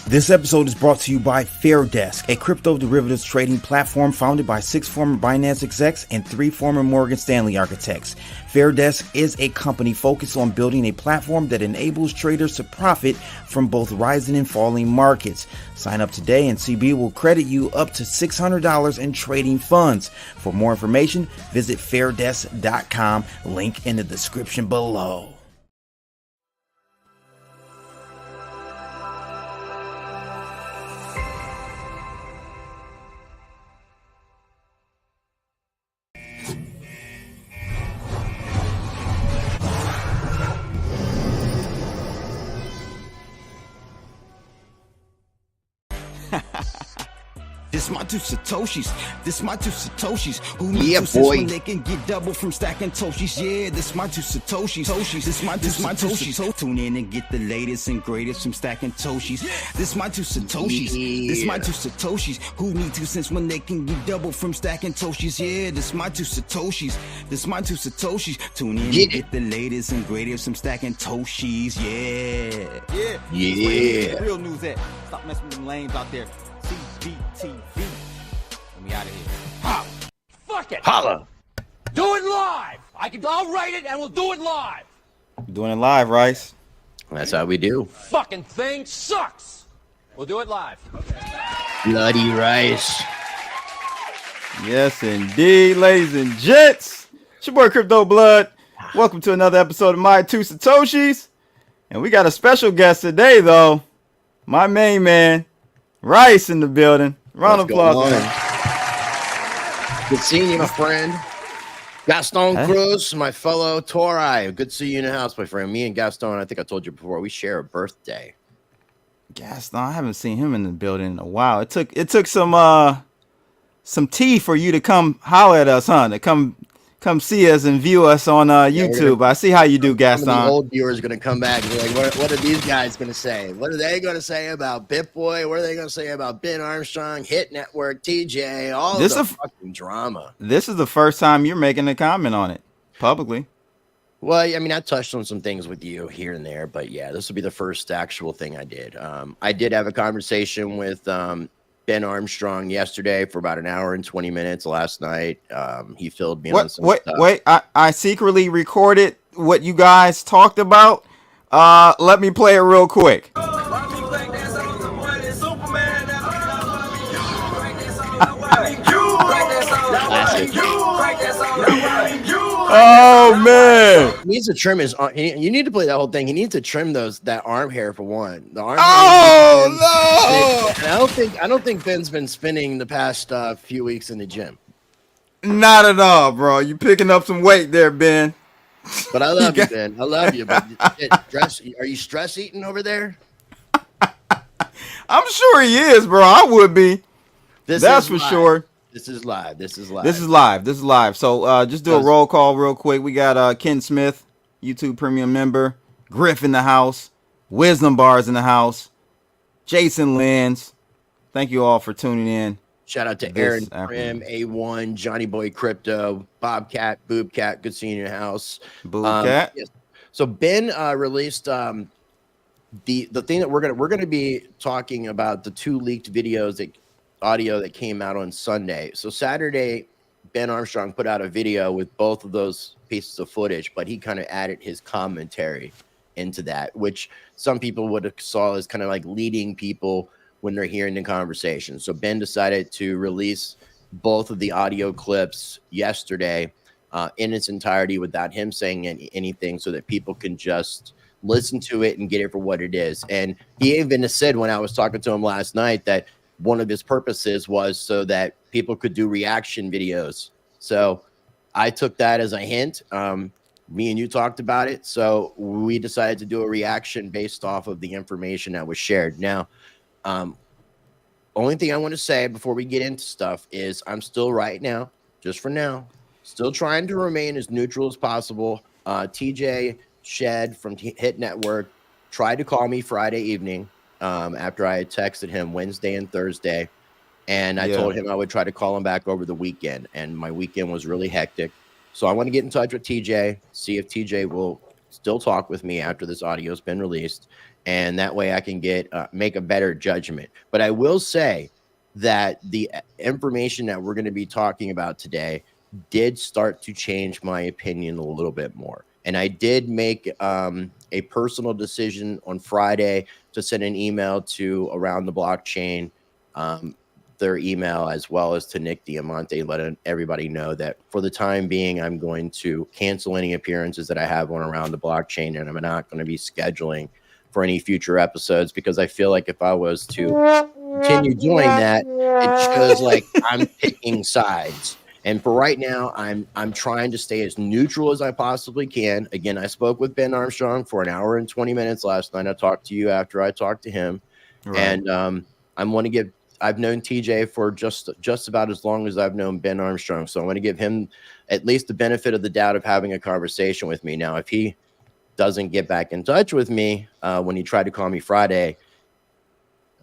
This episode is brought to you by FairDesk, a crypto derivatives trading platform founded by 6 former Binance execs and 3 former Morgan Stanley architects. FairDesk is a company focused on building a platform that enables traders to profit from both rising and falling markets. Sign up today and CB will credit you up to $600 in trading funds. For more information, visit fairdesk.com, link in the description below. This my two Satoshis. This my two Satoshis. Who need Yeah, two cents boy. when they can get double from stacking Toshis? Yeah, this my two Satoshis. This my two Satoshis. Tune in and get the latest and greatest from stacking Toshis. This my two Satoshis. This my two Satoshis. Who need 2 cents when they can get double from stacking Toshis? Yeah, this my two Satoshis. This my two Satoshis. Tune in and get the latest and greatest from stacking Toshis. Yeah. Yeah. Real news at. Stop messing with them lames out there. CBTV. Let me out of here. Holla. Fuck it. Holla. Do it live. I'll write it and we'll do it live. Doing it live, Rice. That's how we do. Fucking thing sucks. We'll do it live. Bloody rice. Yes, indeed, ladies and gents. It's your boy Crypto Blood. Welcome to another episode of My Two Satoshis. And we got a special guest today, though. My main man, Rice, in the building. Round of applause. Good seeing you, my friend. Gaston Cruz, my fellow Tori. Good to see you in the house, my friend. Me and Gaston, I think I told you before, we share a birthday. Gaston, I haven't seen him in the building in a while. It took some tea for you to come holler at us, huh? To come see us and view us on YouTube. I see how you do, Gaston. Some of the old viewers are going to come back and be like, what are these guys going to say? What are they going to say about BitBoy? What are they going to say about Ben Armstrong, Hit Network, TJ, all this the fucking drama? This is the first time you're making a comment on it publicly. Well, I mean, I touched on some things with you here and there, but yeah, this will be the first actual thing I did. I did have a conversation with Ben Armstrong yesterday for about an hour and 20 minutes last night. He filled me on some stuff. Wait, I secretly recorded what you guys talked about. Let me play it real quick. Oh man! He needs to trim his arm. You need to play that whole thing. He needs to trim that arm hair for one. The arm. Oh no! And I don't think Ben's been spending the past few weeks in the gym. Not at all, bro. You picking up some weight there, Ben. But I love you, Ben. I love you. But are you stress eating over there? I'm sure he is, bro. I would be. That's for sure. This is live. This is live. This is live. So just do a roll call real quick. We got Ken Smith, YouTube Premium member, Griff in the house, Wisdom Bars in the house, Jason Lenz. Thank you all for tuning in. Shout out to Aaron Prim, A1, Johnny Boy Crypto, Bobcat, Boobcat. Good seeing you in the house. Boobcat. Yes. So Ben released the thing that we're gonna be talking about, the 2 leaked videos audio that came out on Sunday. So Saturday, Ben Armstrong put out a video with both of those pieces of footage, but he kind of added his commentary into that, which some people would have saw as kind of like leading people when they're hearing the conversation. So Ben decided to release both of the audio clips yesterday in its entirety without him saying anything, so that people can just listen to it and get it for what it is. And he even said, when I was talking to him last night, that one of his purposes was so that people could do reaction videos. So I took that as a hint. Me and you talked about it. So we decided to do a reaction based off of the information that was shared. Now, only thing I want to say before we get into stuff is I'm still right now, just for now, still trying to remain as neutral as possible. TJ Shed from Hit Network tried to call me Friday evening. After I had texted him Wednesday and Thursday, and I told him I would try to call him back over the weekend, and my weekend was really hectic. So I want to get in touch with TJ, see if TJ will still talk with me after this audio has been released, and that way I can make a better judgment. But I will say that the information that we're going to be talking about today did start to change my opinion a little bit more. And I did make a personal decision on Friday to send an email to Around the Blockchain, their email, as well as to Nick Diamante, letting everybody know that for the time being, I'm going to cancel any appearances that I have on Around the Blockchain, and I'm not going to be scheduling for any future episodes, because I feel like if I was to continue doing that, it shows like I'm picking sides. And for right now, I'm trying to stay as neutral as I possibly can. Again, I spoke with Ben Armstrong for an hour and 20 minutes last night. I talked to you after I talked to him. Right. And I've known TJ for just about as long as I've known Ben Armstrong. So I want to give him at least the benefit of the doubt of having a conversation with me. Now, if he doesn't get back in touch with me when he tried to call me Friday,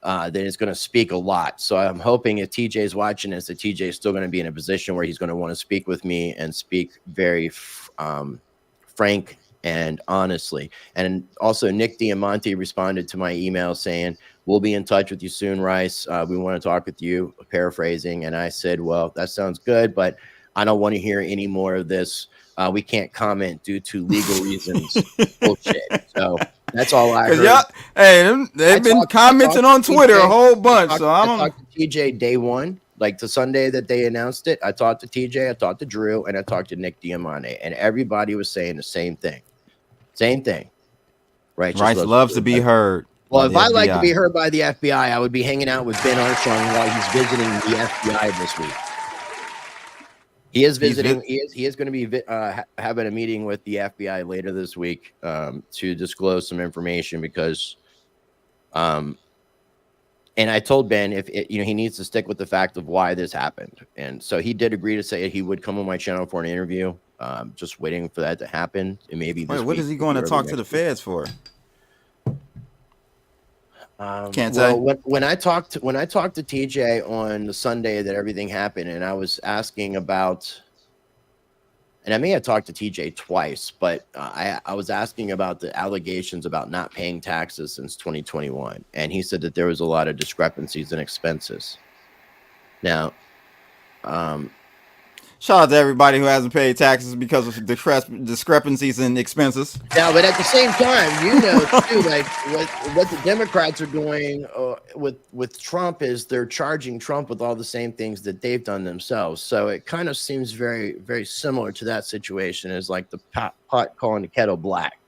then it's going to speak a lot. So I'm hoping if TJ is watching this, that TJ is still going to be in a position where he's going to want to speak with me and speak very frank and honestly. And also, Nick Diamante responded to my email saying, "We'll be in touch with you soon, Rice. We want to talk with you," paraphrasing. And I said, "Well, that sounds good, but I don't want to hear any more of this. We can't comment due to legal reasons." Bullshit. So that's all I heard. Hey, they've been commenting on Twitter a whole bunch. So I talked to TJ day one, like the Sunday that they announced it. I talked to TJ, I talked to Drew, and I talked to Nick Diamante, and everybody was saying the same thing. Same thing. Right? Rice loves to be heard. Well, if I like to be heard by the FBI, I would be hanging out with Ben Armstrong while he's visiting the FBI this week. He is visiting. He is going to be having a meeting with the FBI later this week to disclose some information, because, and I told Ben he needs to stick with the fact of why this happened, and so he did agree to say he would come on my channel for an interview. Just waiting for that to happen, and maybe. What is he going to talk to the feds for? Can't say. Well, when I talked to TJ on the Sunday that everything happened, and I was asking about, and I may have talked to TJ twice, but I was asking about the allegations about not paying taxes since 2021, and he said that there was a lot of discrepancies in expenses. Now, shout out to everybody who hasn't paid taxes because of discrepancies in expenses. Now, but at the same time, too, like what the Democrats are doing with Trump is they're charging Trump with all the same things that they've done themselves. So it kind of seems very, very similar to that situation, as like the pot calling the kettle black.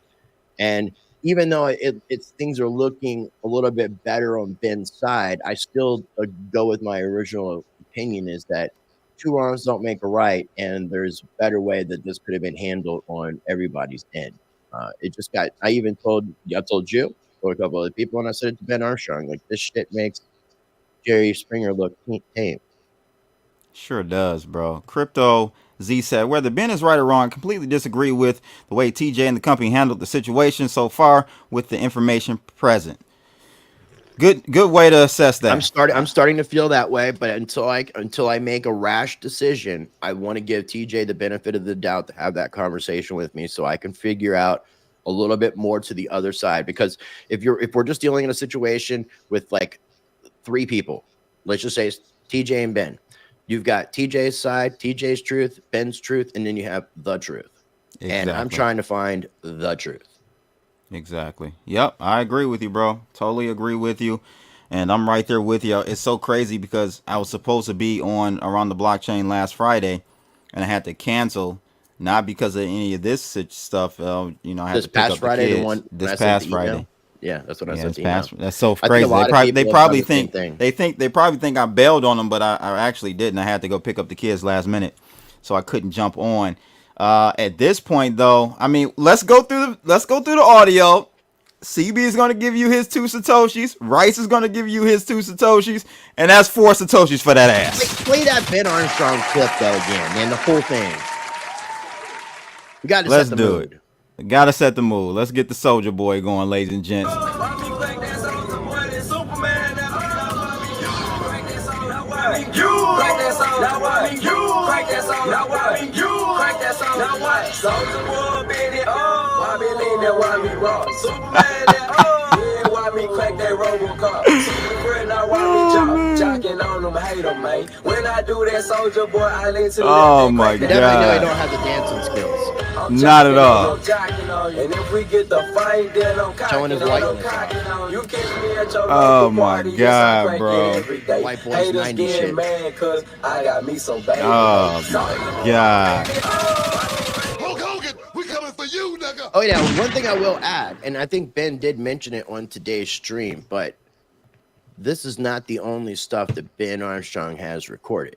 And even though it's things are looking a little bit better on Ben's side, I still go with my original opinion, is that two wrongs don't make a right, and there's a better way that this could have been handled on everybody's end. It just got. I told you or a couple other people, and I said it to Ben Armstrong, like, this shit makes Jerry Springer look tame. Sure does, bro. Crypto Z said, whether Ben is right or wrong, I completely disagree with the way TJ and the company handled the situation so far with the information present. Good way to assess that. I'm starting to feel that way, but until I make a rash decision, I want to give TJ the benefit of the doubt to have that conversation with me, so I can figure out a little bit more to the other side. Because if we're just dealing in a situation with like three people, let's just say it's TJ and Ben. You've got TJ's side, TJ's truth, Ben's truth, and then you have the truth. Exactly. And I'm trying to find the truth. Exactly. Yep. I agree with you, bro. Totally agree with you. And I'm right there with you. It's so crazy because I was supposed to be on Around the Blockchain last Friday, and I had to cancel, not because of any of this stuff. I had this to pick past up Friday, the kids. the one this past Friday. Yeah, that's what I said. That's so crazy. They probably think I bailed on them, but I actually didn't. I had to go pick up the kids last minute, so I couldn't jump on. At this point, though, I mean, let's go through the audio. CB is going to give you his 2 Satoshis. Rice is going to give you his 2 Satoshis. And that's 4 Satoshis for that ass. Play that Ben Armstrong clip, though, again, man. The whole thing. We got to set the mood. We got to set the mood. Let's get the Soldier Boy going, ladies and gents. that why me rock. Superman that yeah, why me crack that Robocop. Super now why me jocking on them, hate them, man. When I do that Soldier Boy, I listen to oh my God. Definitely know he God. don't have the dancing skills. Not at all. And if we get the fight, then I'm showing his whiteness. You catch me at your Oh local my party, God, bro. White boys 90 shit. Man, cause I got me some baby. Oh my God. Hulk Hogan, we coming for you, nigga. Oh yeah, one thing I will add, and I think Ben did mention it on today's stream, but this is not the only stuff that Ben Armstrong has recorded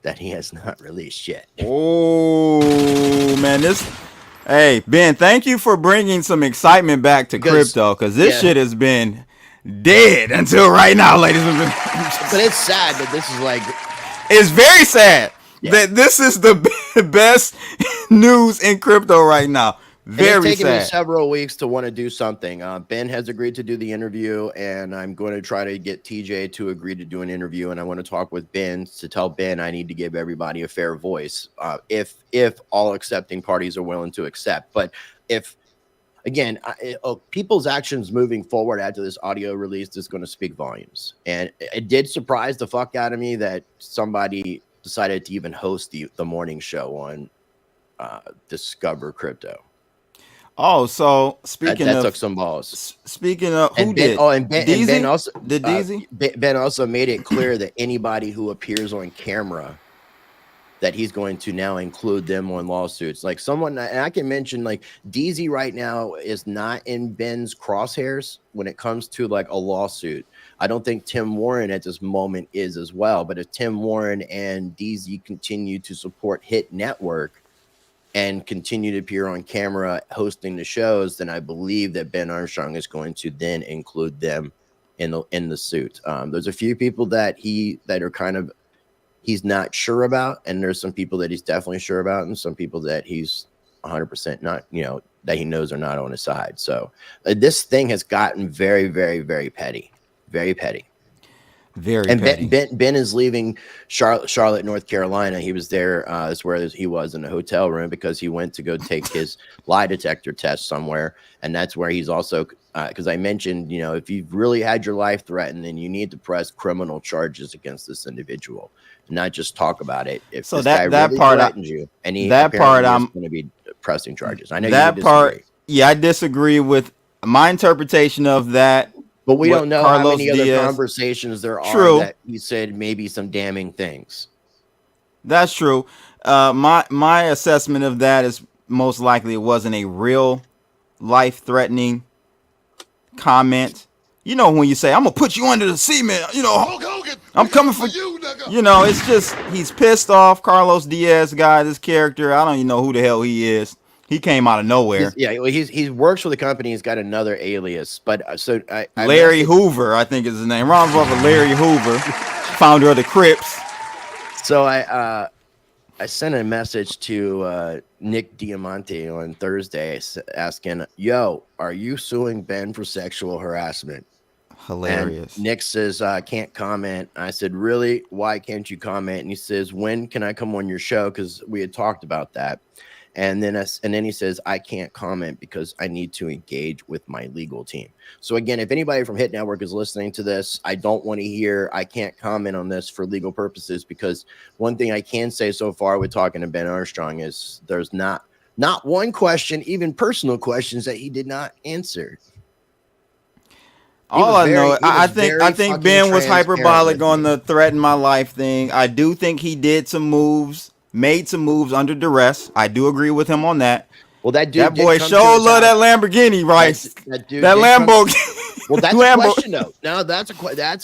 that he has not released yet. Oh man, hey Ben, thank you for bringing some excitement back to crypto, because this shit has been dead until right now, ladies and gentlemen. But it's sad that this is like, it's very sad that this is the best news in crypto right now. Very it's taken sad. me several weeks to want to do something. Ben has agreed to do the interview, and I'm going to try to get TJ to agree to do an interview. And I want to talk with Ben to tell Ben I need to give everybody a fair voice, if all accepting parties are willing to accept. But if, again, people's actions moving forward after this audio release is going to speak volumes. And it did surprise the fuck out of me that somebody decided to even host the morning show on Discover Crypto. Oh, so speaking that of, took some balls. Speaking of, who and did? Ben also did Deezy? Ben also made it clear that anybody who appears on camera, that he's going to now include them on lawsuits. Like someone, and I can mention, like Deezy right now is not in Ben's crosshairs when it comes to like a lawsuit. I don't think Tim Warren at this moment is as well. But if Tim Warren and Deezy continue to support Hit Network and continue to appear on camera hosting the shows, then I believe that Ben Armstrong is going to then include them in the suit. There's a few people that are kind of, he's not sure about, and there's some people that he's definitely sure about, and some people that he's 100% not, that he knows are not on his side. So this thing has gotten very, very, very petty, very petty. And Ben is leaving Charlotte, North Carolina. He was there. That's where he was, in a hotel room, because he went to go take his lie detector test somewhere. And that's where he's also, because I mentioned, if you've really had your life threatened, then you need to press criminal charges against this individual, not just talk about it. If so this that guy really part threatens you, and he that part I'm going to be pressing charges. I know that you part. Yeah, I disagree with my interpretation of that. But we don't know how many Diaz, other conversations there are that he said maybe some damning things. That's true. My assessment of that is most likely it wasn't a real life-threatening comment. When you say, I'm going to put you under the cement, Hulk Hogan, I'm coming for you, nigga. It's just, he's pissed off. Carlos Diaz guy, this character, I don't even know who the hell he is. He came out of nowhere. He works for the company. He's got another alias, but Larry Hoover, I think is his name. Round of applause for Larry Hoover, founder of the Crips. So I sent a message to Nick Diamante on Thursday asking, "Yo, are you suing Ben for sexual harassment?" Hilarious. And Nick says, "Can't comment." I said, "Really? Why can't you comment?" And he says, "When can I come on your show?" Because we had talked about that. And then he says, "I can't comment because I need to engage with my legal team." So again, if anybody from Hit Network is listening to this, I don't want to hear "I can't comment on this" for legal purposes, because one thing I can say so far with talking to Ben Armstrong is there's not one question, even personal questions, that he did not answer. All I know, I think Ben was hyperbolic on the threaten my life thing. I do think he did some moves. Made some moves under duress. I do agree with him on that. Well, that boy sure love that Lamborghini, Rice. That Lambo. Well, that's a question though. No, that's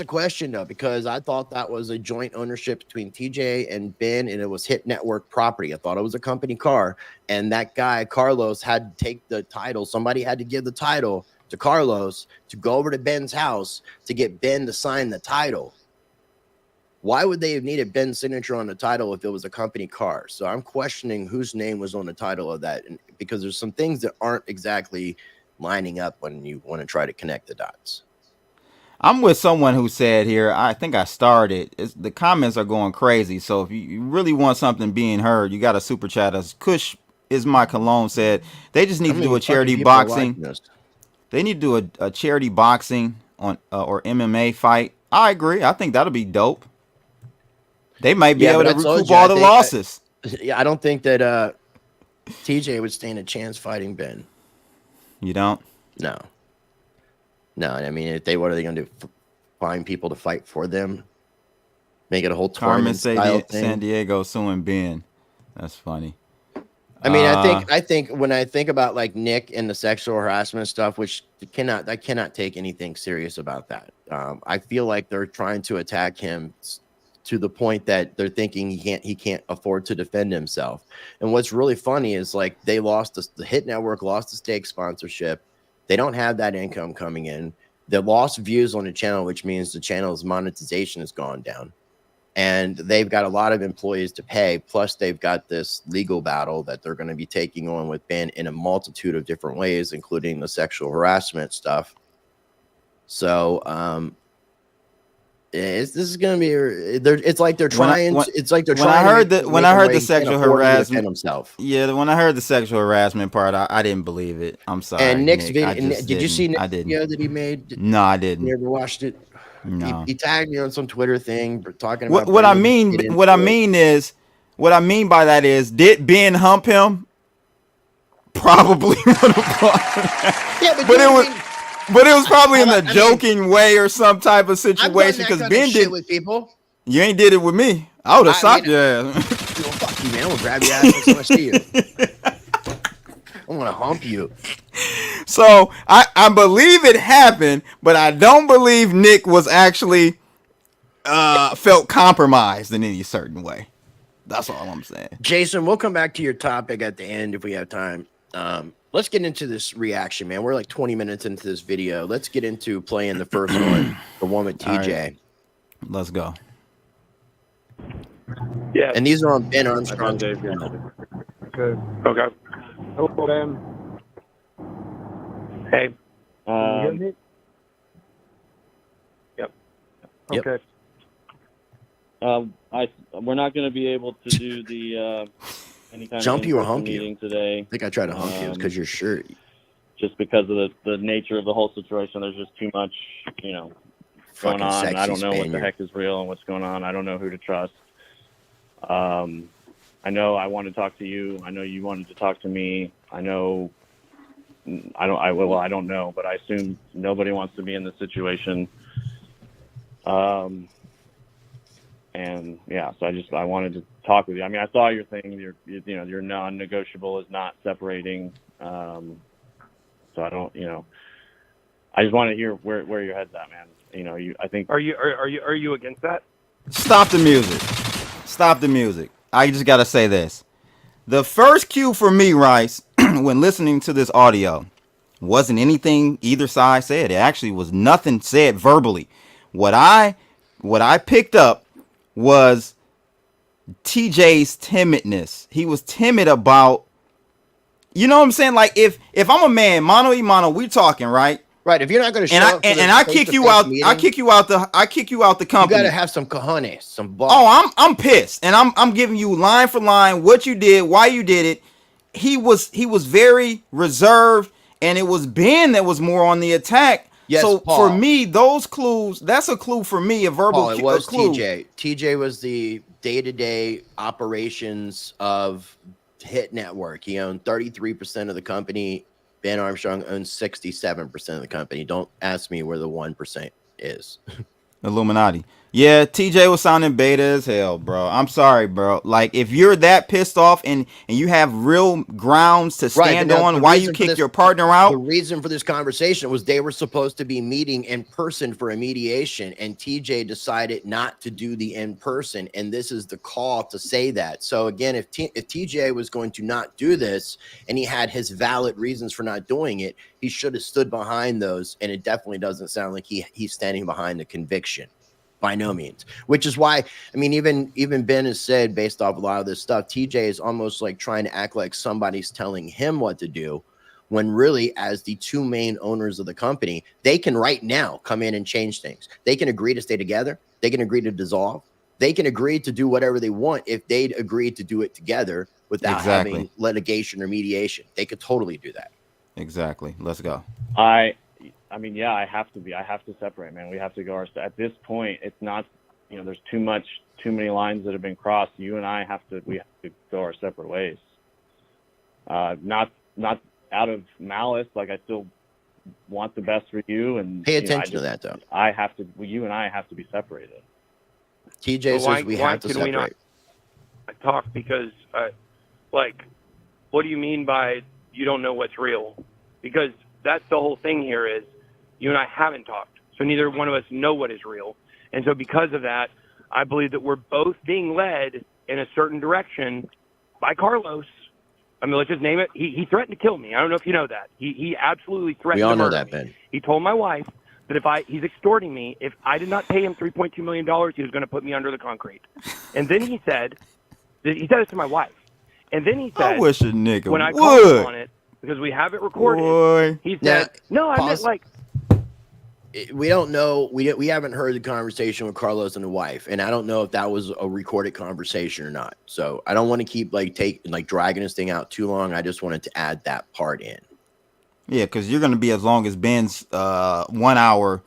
a question though, because I thought that was a joint ownership between TJ and Ben, and it was Hit Network property. I thought it was a company car, and that guy Carlos had to take the title. Somebody had to give the title to Carlos to go over to Ben's house to get Ben to sign the title. Why would they have needed Ben's signature on the title if it was a company car? So I'm questioning whose name was on the title of that, because there's some things that aren't exactly lining up when you want to try to connect the dots. I'm with someone who said here, I think I started, the comments are going crazy. So if you really want something being heard, you got to super chat us. Kush Ismail Cologne said they just need to do a charity boxing. They need to do a charity boxing on or MMA fight. I agree. I think that'll be dope. They might be able to recoup all the losses. I don't think that TJ would stand a chance fighting Ben. You don't? No. I mean, what are they going to do? Find people to fight for them? Make it a whole tournament style thing? San Diego suing Ben. That's funny. I mean, I think when I think about like Nick and the sexual harassment stuff, which I cannot take anything serious about that. I feel like they're trying to attack him to the point that they're thinking he can't afford to defend himself. And what's really funny is like they lost the Hit Network lost the stake sponsorship. They don't have that income coming in. They lost views on the channel, which means the channel's monetization has gone down. And they've got a lot of employees to pay. Plus, they've got this legal battle that they're going to be taking on with Ben in a multitude of different ways, including the sexual harassment stuff. So, this is going to be. It's like they're trying. When I heard the sexual harassment himself. Yeah, when I heard the sexual harassment part, I didn't believe it. I'm sorry. And Nick's video. Did you see Nick's video that he made? No, I didn't. You ever watched it? No. He tagged me on some Twitter thing talking about what I mean by that is, did Ben hump him? Probably. Yeah, but it was probably in a joking way or some type of situation because Ben did with people. You ain't did it with me. I would have socked your ass. Fuck you, man. I'm gonna grab your ass next time I see you. I'm gonna hump you. So I believe it happened, but I don't believe Nick was actually felt compromised in any certain way. That's all I'm saying. Jason, we'll come back to your topic at the end if we have time. Let's get into this reaction, man. We're like 20 minutes into this video. Let's get into playing the first one, the one with TJ. Right. Let's go. Yeah. And these are on Ben Armstrong. Okay. Hello, Ben. Hey. Can you hear me? Yep. Okay. We're not going to be able to do the any kind jump of you or hump meeting you today. I think I tried to hump you because you're shirt. Just because of the nature of the whole situation, there's just too much, going on. I don't know what the heck is real and what's going on. I don't know who to trust. I know I want to talk to you. I know you wanted to talk to me. I don't know, but I assume nobody wants to be in this situation. And yeah, so I wanted to talk with you. I mean, I saw your thing. Your non-negotiable is not separating. So I don't, I just want to hear where your head's at, man. I think. Are you against that? Stop the music. Stop the music. I just got to say this. The first cue for me, Rice, when listening to this audio, wasn't anything either side said. It actually was nothing said verbally. What I picked up was TJ's timidness. He was timid about, you know what I'm saying? Like if I'm a man, mano y mano, we talking, right? Right. If you're not going to show up and I kick you out, meeting, I kick you out the company. You got to have some cojones, some balls. Oh, I'm pissed, and I'm giving you line for line what you did, why you did it. He was very reserved, and it was Ben that was more on the attack. Yes, so Paul. For me, those clues, that's a clue for me, a verbal Paul, it was clue. TJ. TJ was the day-to-day operations of Hit Network. He owned 33% of the company. Ben Armstrong owns 67% of the company. Don't ask me where the 1% is. Illuminati. Yeah, TJ was sounding beta as hell, bro. I'm sorry, bro. Like, if you're that pissed off and you have real grounds to stand on why you kicked your partner out. The reason for this conversation was they were supposed to be meeting in person for a mediation, and TJ decided not to do the in-person, and this is the call to say that. So, again, if TJ was going to not do this and he had his valid reasons for not doing it, he should have stood behind those, and it definitely doesn't sound like he's standing behind the conviction. By no means, which is why, I mean, even Ben has said, based off a lot of this stuff, TJ is almost like trying to act like somebody's telling him what to do, when really, as the two main owners of the company, they can right now come in and change things. They can agree to stay together. They can agree to dissolve. they can agree to do whatever they want if they'd agree to do it together without having litigation or mediation. They could totally do that. Exactly. Let's go. I mean, yeah, I have to separate, man. We have to go at this point. It's not, you know, there's too many lines that have been crossed. We have to go our separate ways. Not out of malice. Like, I still want the best for you, and pay attention to that, though. You and I have to be separated. TJ says we have to separate. We not talk because, like, what do you mean by you don't know what's real? Because that's the whole thing here is you and I haven't talked. So neither one of us know what is real. And so because of that, I believe that we're both being led in a certain direction by Carlos. I mean, let's just name it. He threatened to kill me. I don't know if you know that. He absolutely threatened to murder me. We all know that, Ben. He told my wife that he's extorting me. If I did not pay him $3.2 million, he was going to put me under the concrete. And then he said it to my wife. And then he said, I wish a nigga when I would. called him on it, because we have it recorded, he said, no, I meant like. We don't know. We haven't heard the conversation with Carlos and the wife, and I don't know if that was a recorded conversation or not. So I don't want to keep dragging this thing out too long. I just wanted to add that part in. Yeah, because you're going to be as long as Ben's 1 hour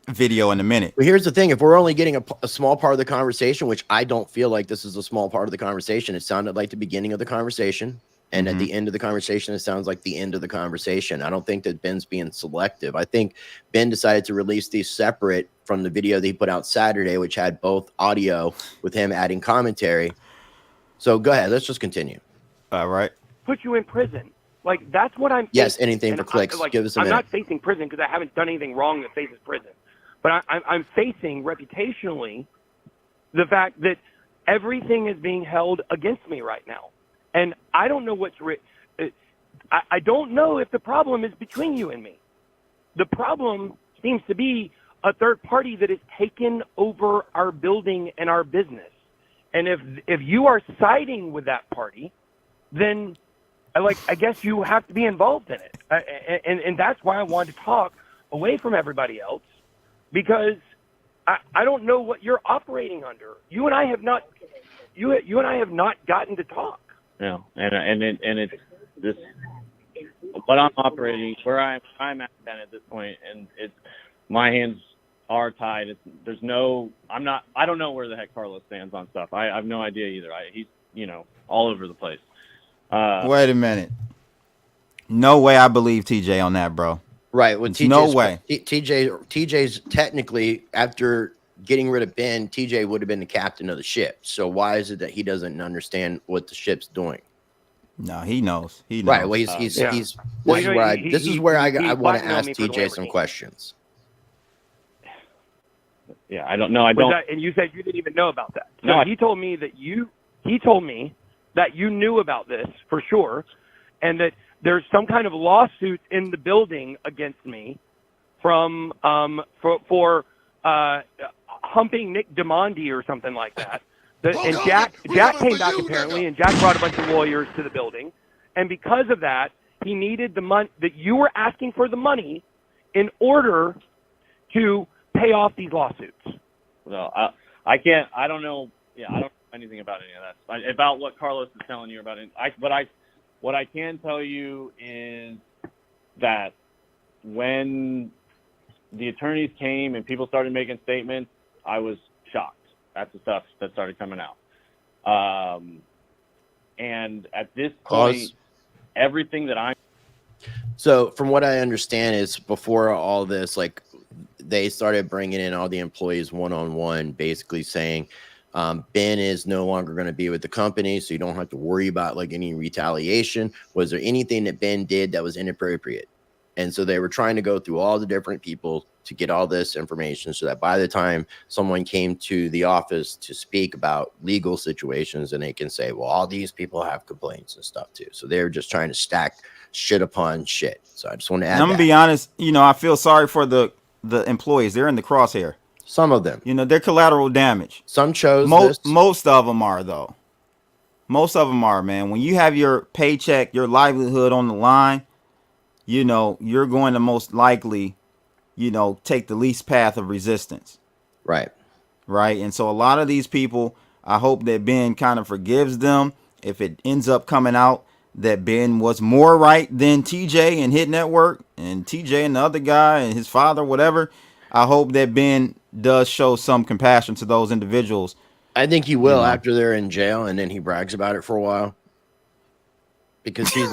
video in a minute. But here's the thing. If we're only getting a small part of the conversation, which I don't feel like this is a small part of the conversation. It sounded like the beginning of the conversation. And at the end of the conversation, it sounds like the end of the conversation. I don't think that Ben's being selective. I think Ben decided to release these separate from the video that he put out Saturday, which had both audio with him adding commentary. So go ahead. Let's just continue. All right. Put you in prison. Like, that's what I'm facing. Yes, anything for clicks. Give us a minute. I'm not facing prison because I haven't done anything wrong that faces prison. But I'm facing reputationally the fact that everything is being held against me right now. And I don't know I don't know if the problem is between you and me. The problem seems to be a third party that has taken over our building and our business. And if you are siding with that party, then I guess you have to be involved in it. And that's why I wanted to talk away from everybody else, because I don't know what you're operating under. You and I have not gotten to talk. Yeah, and it's this what I'm operating, where I'm at this point, and it's my hands are tied. I don't know where the heck Carlos stands on stuff. I have no idea either. He's all over the place. Wait a minute. No way I believe TJ on that, bro. Right. Well, no way. TJ's technically, after getting rid of Ben, TJ would have been the captain of the ship. So why is it that he doesn't understand what the ship's doing? No, he knows. He knows. Right. Well, this is where I want to ask TJ some questions. Yeah, I don't know. I don't. And you said you didn't even know about that. So no, he told me that you knew about this for sure, and that there's some kind of lawsuit in the building against me from for humping Nick Diamandi or something like that. And Jack came back apparently, and Jack brought a bunch of lawyers to the building, and because of that, he needed the money that you were asking for the money in order to pay off these lawsuits. No, I can't. I don't know. Yeah, I don't know anything about any of that. About what Carlos is telling you about it. What I can tell you is that when the attorneys came and people started making statements, I was shocked. That's the stuff that started coming out. And at this point, everything that I'm... So from what I understand is before all this, they started bringing in all the employees one-on-one, basically saying, Ben is no longer going to be with the company, so you don't have to worry about any retaliation. Was there anything that Ben did that was inappropriate? And so they were trying to go through all the different people to get all this information so that by the time someone came to the office to speak about legal situations, and they can say, well, all these people have complaints and stuff too. So they were just trying to stack shit upon shit. So I just want to add I'm going to be honest, I feel sorry for the employees. They're in the crosshair. Some of them. They're collateral damage. Some chose this. Most of them are, though. Most of them are, man. When you have your paycheck, your livelihood on the line, you're going to most likely, take the least path of resistance. Right. right? And so a lot of these people, I hope that Ben kind of forgives them if it ends up coming out that Ben was more right than TJ and Hit Network and TJ and the other guy and his father, whatever. I hope that Ben does show some compassion to those individuals. I think he will after they're in jail, and then he brags about it for a while because he's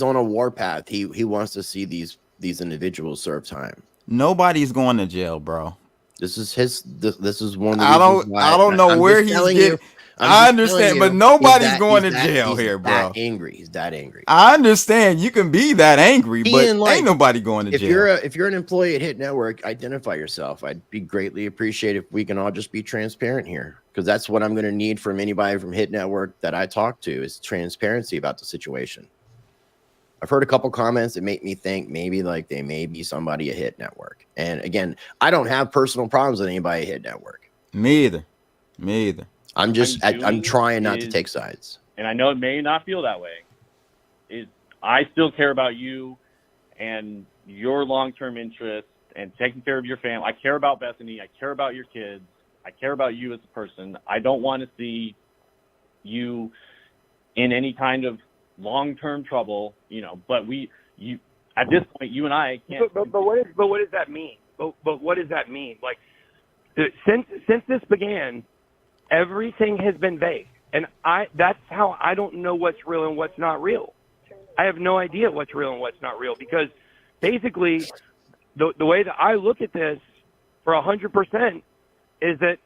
on a war path. He wants to see these individuals serve time. Nobody's going to jail, bro. This is one of the I don't know where he's getting. I understand, but nobody's going to jail here, bro. He's that angry. I understand you can be that angry, but ain't nobody going to jail. If you're an employee at Hit Network, identify yourself. I'd be greatly appreciated if we can all just be transparent here, because that's what I'm going to need from anybody from Hit Network that I talk to is transparency about the situation. I've heard a couple comments that make me think maybe like they may be somebody at Hit Network. And again, I don't have personal problems with anybody at Hit Network. Me either. I'm trying not to take sides. And I know it may not feel that way. I still care about you and your long-term interests and taking care of your family. I care about Bethany. I care about your kids. I care about you as a person. I don't want to see you in any kind of long-term trouble, but at this point, you and I can't. But what does that mean? But what does that mean? Like, since this began, everything has been vague, and that's how I don't know what's real and what's not real. I have no idea what's real and what's not real, because basically the way that I look at this for 100% is that,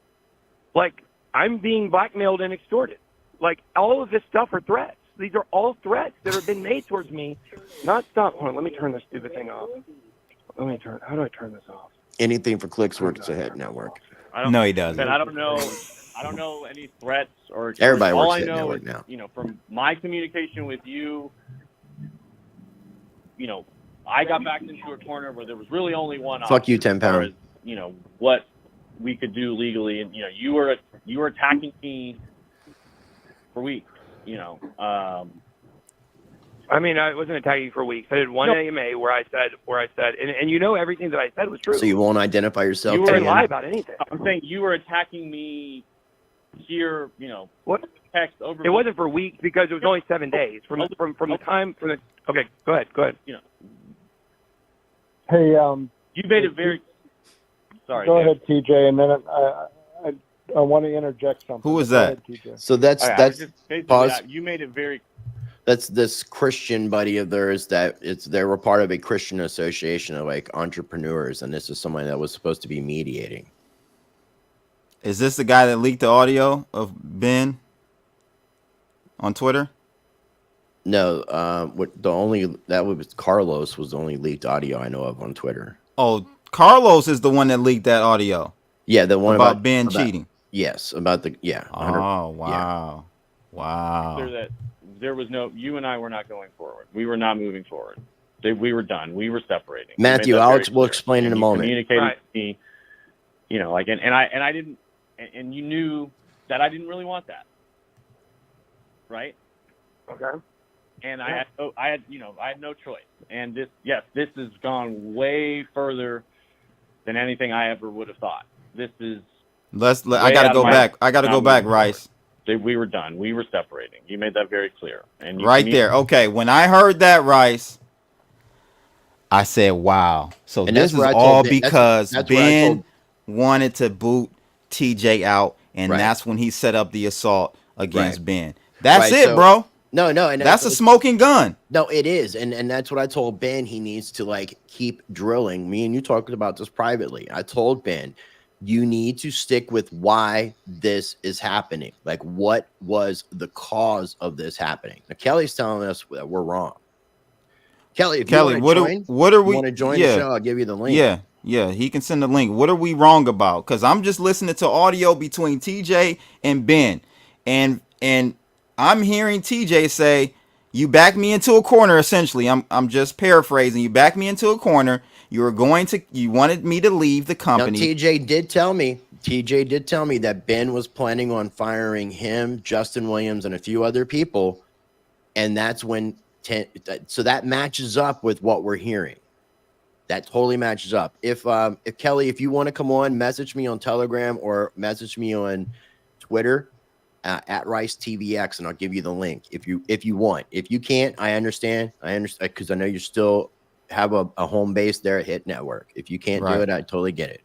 like, I'm being blackmailed and extorted. Like, all of this stuff are threats. These are all threats that have been made towards me. Not stop. Hold on, let me turn this stupid thing off. How do I turn this off? Anything for clicks works at Hit Network. No, he doesn't. I don't know any threats or everybody all works I at know Network is, now. From my communication with you, I got backed into a corner where there was really only one option. Fuck you, 10 pounds. What we could do legally, and you were attacking me for weeks. I mean, I wasn't attacking you for weeks. I did one AMA where I said, and everything that I said was true. So you won't identify yourself? You wouldn't lie about anything. I'm saying you were attacking me here. What? Text over. It wasn't for weeks because it was only 7 days from the time. Okay, go ahead. Hey, you made it very. Sorry. Go ahead, TJ, and then I want to interject something. Who was that? Ahead, so that's pause. You made it very. That's this Christian buddy of theirs they were part of a Christian association of like entrepreneurs, and this is someone that was supposed to be mediating. Is this the guy that leaked the audio of Ben on Twitter? No, Carlos was the only leaked audio I know of on Twitter. Oh, Carlos is the one that leaked that audio. Yeah, the one about Ben cheating. Yes, about the Oh, wow. Yeah. Wow. There was you and I were not going forward. We were not moving forward. We were done. We were separating. Matthew, we'll explain in a moment. Communicating with me, and I didn't, and you knew that I didn't really want that, right? Okay. And I had no choice. And this has gone way further than anything I ever would have thought. This is. I got to go back. I got to go back, Rice. We were done. We were separating. You made that very clear. And right there. Okay. When I heard that, Rice, I said, wow. So this is all because Ben wanted to boot TJ out, and that's when he set up the assault against Ben. That's it, bro. No, and that's a smoking gun. No, it is, and that's what I told Ben. He needs to keep drilling. Me and you talked about this privately. I told Ben, you need to stick with why this is happening. Like, what was the cause of this happening? Now, Kelly's telling us that we're wrong. Kelly, if you want to join the show, I'll give you the link. Yeah, he can send the link. What are we wrong about? Because I'm just listening to audio between TJ and Ben, and I'm hearing TJ say, "You backed me into a corner." Essentially, I'm just paraphrasing. You backed me into a corner. You wanted me to leave the company. Now, TJ did tell me that Ben was planning on firing him, Justin Williams, and a few other people, and that's when. So that matches up with what we're hearing. That totally matches up. If Kelly, if you want to come on, message me on Telegram or message me on Twitter at RiceTVx, and I'll give you the link if you want. If you can't, I understand. Because I know you still have a home base there at Hit Network. If you can't do it, I totally get it.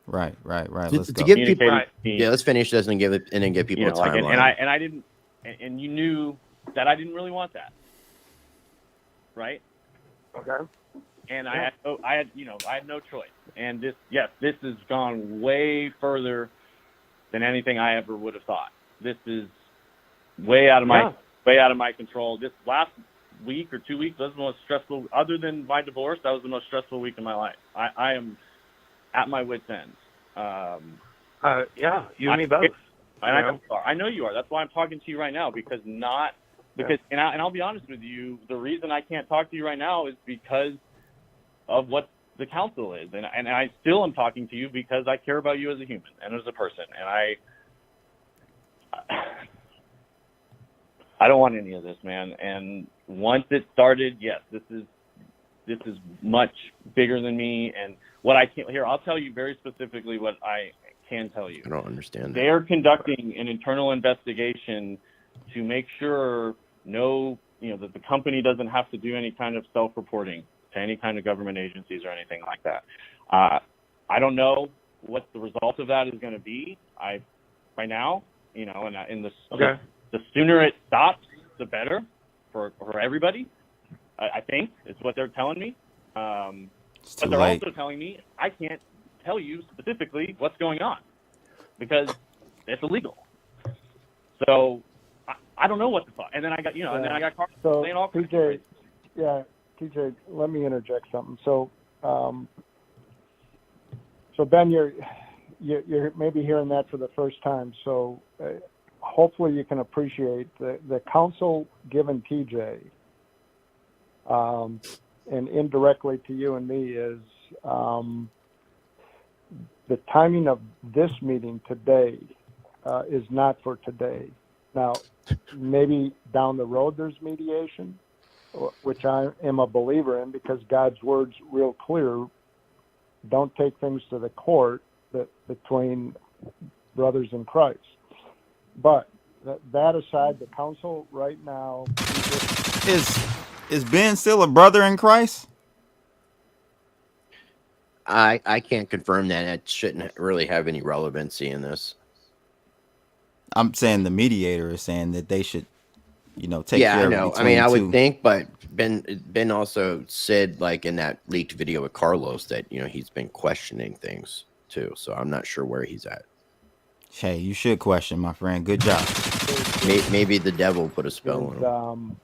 Right. Let's go. Give people, yeah, let's finish this and then give people a timeline. Like, and I didn't, and you knew that I didn't really want that, right? Okay. And I had no choice. And this has gone way further than anything I ever would have thought. This is way out of my control. This last week or 2 weeks was the most stressful, other than my divorce. That was the most stressful week of my life. I am at my wit's end. You and me both. I know you are. That's why I'm talking to you right now, and I'll be honest with you. The reason I can't talk to you right now is because of what the council is, and I still am talking to you because I care about you as a human and as a person, and I don't want any of this, man. And once it started, yes, this is much bigger than me. And what I can't here, I'll tell you very specifically what I can tell you. I don't understand. They're conducting an internal investigation to make sure that the company doesn't have to do any kind of self-reporting to any kind of government agencies or anything like that. I don't know what the result of that is going to be. Right now, the sooner it stops, the better for everybody. I think is what they're telling me. But they're also telling me I can't tell you specifically what's going on because it's illegal. So I don't know what the fuck. And then I got Carlos saying all kinds of crazy. Yeah. TJ, let me interject something. So Ben, you're maybe hearing that for the first time. So hopefully you can appreciate the counsel given TJ, and indirectly to you and me is the timing of this meeting today is not for today. Now, maybe down the road there's mediation, which I am a believer in because God's word's real clear. Don't take things to the court between brothers in Christ. But that aside, the council right now is Ben still a brother in Christ? I can't confirm that. It shouldn't really have any relevancy in this. I'm saying the mediator is saying that they should take care of it. I mean, I would think, but Ben also said, like in that leaked video with Carlos, that he's been questioning things too. So I'm not sure where he's at. Hey, you should question, my friend. Good job. Maybe the devil put a spell on him.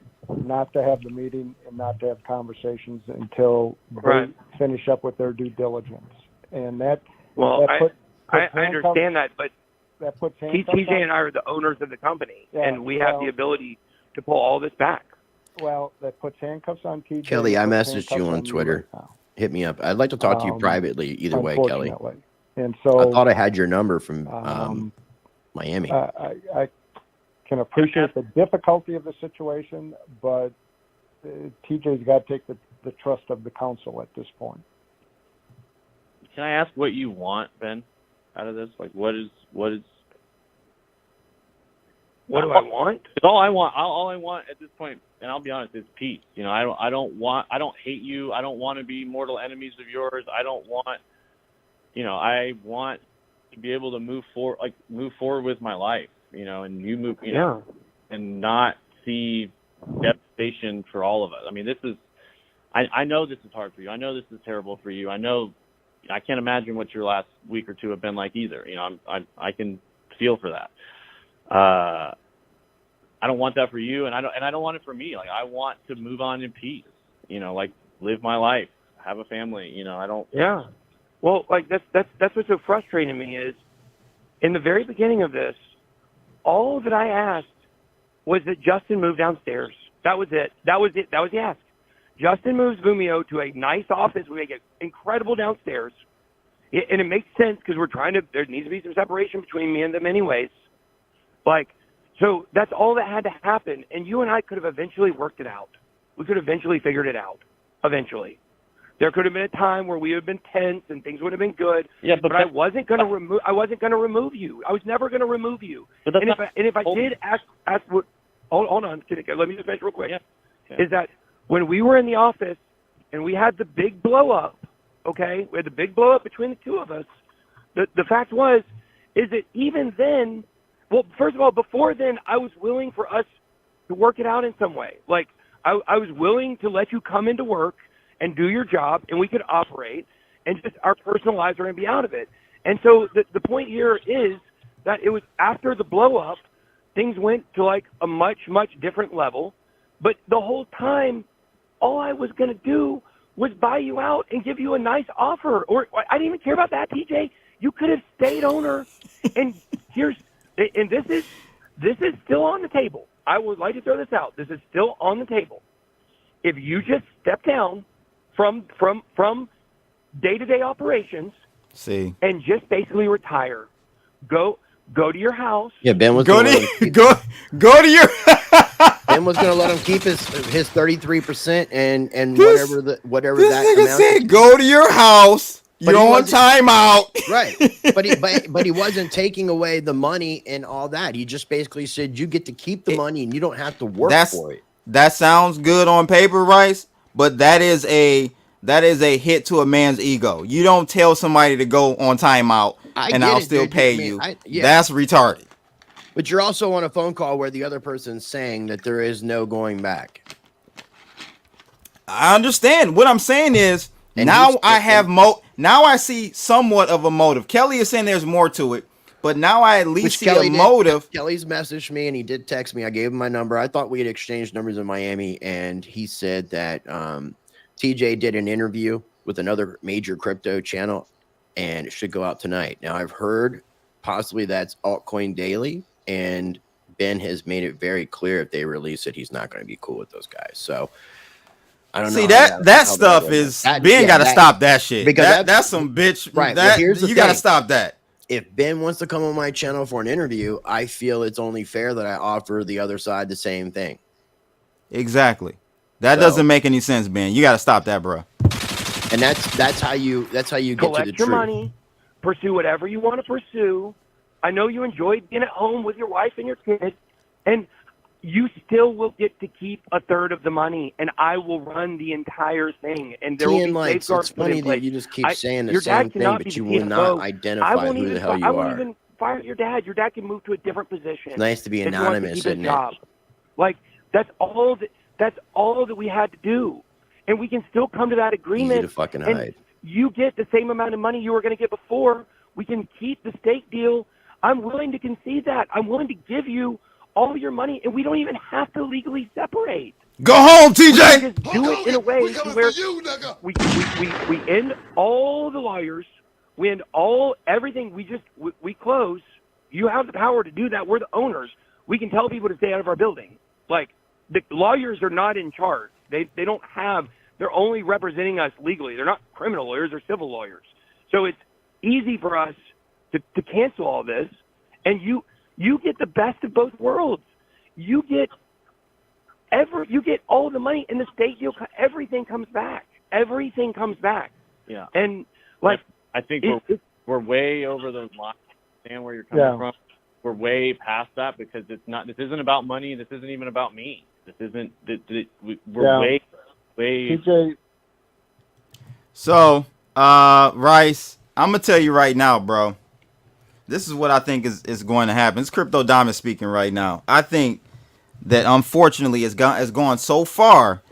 Not to have the meeting and not to have conversations until they finish up with their due diligence, and I understand that, but that puts TJ and I are the owners of the company, and we have the ability to pull all this back. Well, that puts handcuffs on TJ. Kelly, I messaged you on Twitter. Hit me up. I'd like to talk to you privately. Either way, Kelly. And so I thought I had your number from Miami. I can appreciate the difficulty of the situation, but TJ's got to take the trust of the council at this point. Can I ask what you want, Ben, out of this? Like, what do I want? All I want at this point, and I'll be honest, is peace. I don't hate you. I don't want to be mortal enemies of yours. I don't want, I want to be able to move forward with my life, and you move, and not see devastation for all of us. I mean, I know this is hard for you. I know this is terrible for you. I can't imagine what your last week or two have been like either. I can feel for that. I don't want that for you, and I don't want it for me. Like, I want to move on in peace. Like, live my life, have a family. I don't. Yeah. Well, like that's what's so frustrating to me is, in the very beginning of this, all that I asked was that Justin move downstairs. That was it. That was the ask. Justin moves Vumio to a nice office. We make it incredible downstairs. And it makes sense because there needs to be some separation between me and them anyways. So that's all that had to happen. And you and I could have eventually worked it out. We could have eventually figured it out. Eventually. There could have been a time where we would have been tense and things would have been good. Yeah, but I wasn't going to remove. I wasn't going to remove you. I was never going to remove you. But if I did ask what, hold on, let me just finish real quick. Yeah. Is that when we were in the office and we had the big blow up? Okay, we had the big blow up between the two of us. The fact is that even then, well, first of all, before then, I was willing for us to work it out in some way. Like I was willing to let you come into work and do your job, and we could operate, and just our personal lives are going to be out of it. And so the point here is that it was after the blow up, things went to like a much, much different level. But the whole time, all I was going to do was buy you out and give you a nice offer. Or I didn't even care about that, TJ. You could have stayed owner. And this is still on the table. I would like to throw this out. This is still on the table. If you just step down from day-to-day operations, and just basically retire, go to your house. Yeah, Ben was go to your. Ben was going to let him keep his 33% and whatever this that nigga amount said. Go to your house. You're on timeout. Right, but he wasn't taking away the money and all that. He just basically said you get to keep the money and you don't have to work for it. That sounds good on paper, Rice, but that is a hit to a man's ego. You don't tell somebody to go on timeout and I'll still pay you. That's retarded. But you're also on a phone call where the other person's saying that there is no going back. I understand. What I'm saying is now I see somewhat of a motive. Kelly is saying there's more to it, but now I at least see a motive. Kelly's messaged me and he did text me. I gave him my number. I thought we had exchanged numbers in Miami, and he said that TJ did an interview with another major crypto channel and it should go out tonight. Now I've heard possibly that's Altcoin Daily, and Ben has made it very clear if they release it, he's not going to be cool with those guys. So I don't know. See that stuff is Ben got to stop that shit. Because that's some bitch. Right. That, here's the you got to stop that. If Ben wants to come on my channel for an interview, I feel it's only fair that I offer the other side the same thing. Exactly. That doesn't make any sense, Ben. You got to stop that, bro. And that's how you get to the collect your truth. money, pursue whatever you want to pursue. I know you enjoy being at home with your wife and your kids, and you still will get to keep a third of the money, and I will run the entire thing. And there will be safeguards put in place. It's funny that you just keep saying the same thing, but you will not identify who the hell you are. I won't even fire your dad. Your dad can move to a different position. It's nice to be anonymous, isn't it? Like that's all that we had to do, and we can still come to that agreement. Easy to fucking hide. You get the same amount of money you were going to get before. We can keep the stake deal. I'm willing to concede that. I'm willing to give you all your money, and we don't even have to legally separate. Go home, TJ. We can just do it in a way where we end all the lawyers, we end everything. We close. You have the power to do that. We're the owners. We can tell people to stay out of our building. Like the lawyers are not in charge. They don't have. They're only representing us legally. They're not criminal lawyers or civil lawyers. So it's easy for us to cancel all this, and you get the best of both worlds. You get all the money in the state deal. Everything comes back. Everything comes back. Yeah. And like I think we're way over those lines. I understand where you're coming from. We're way past that because it's not. This isn't about money. This isn't even about me. This isn't. We're way. TJ. So, Rice, I'm gonna tell you right now, bro. This is what I think is going to happen. It's Crypto Diamond speaking right now. I think that unfortunately it's gone so far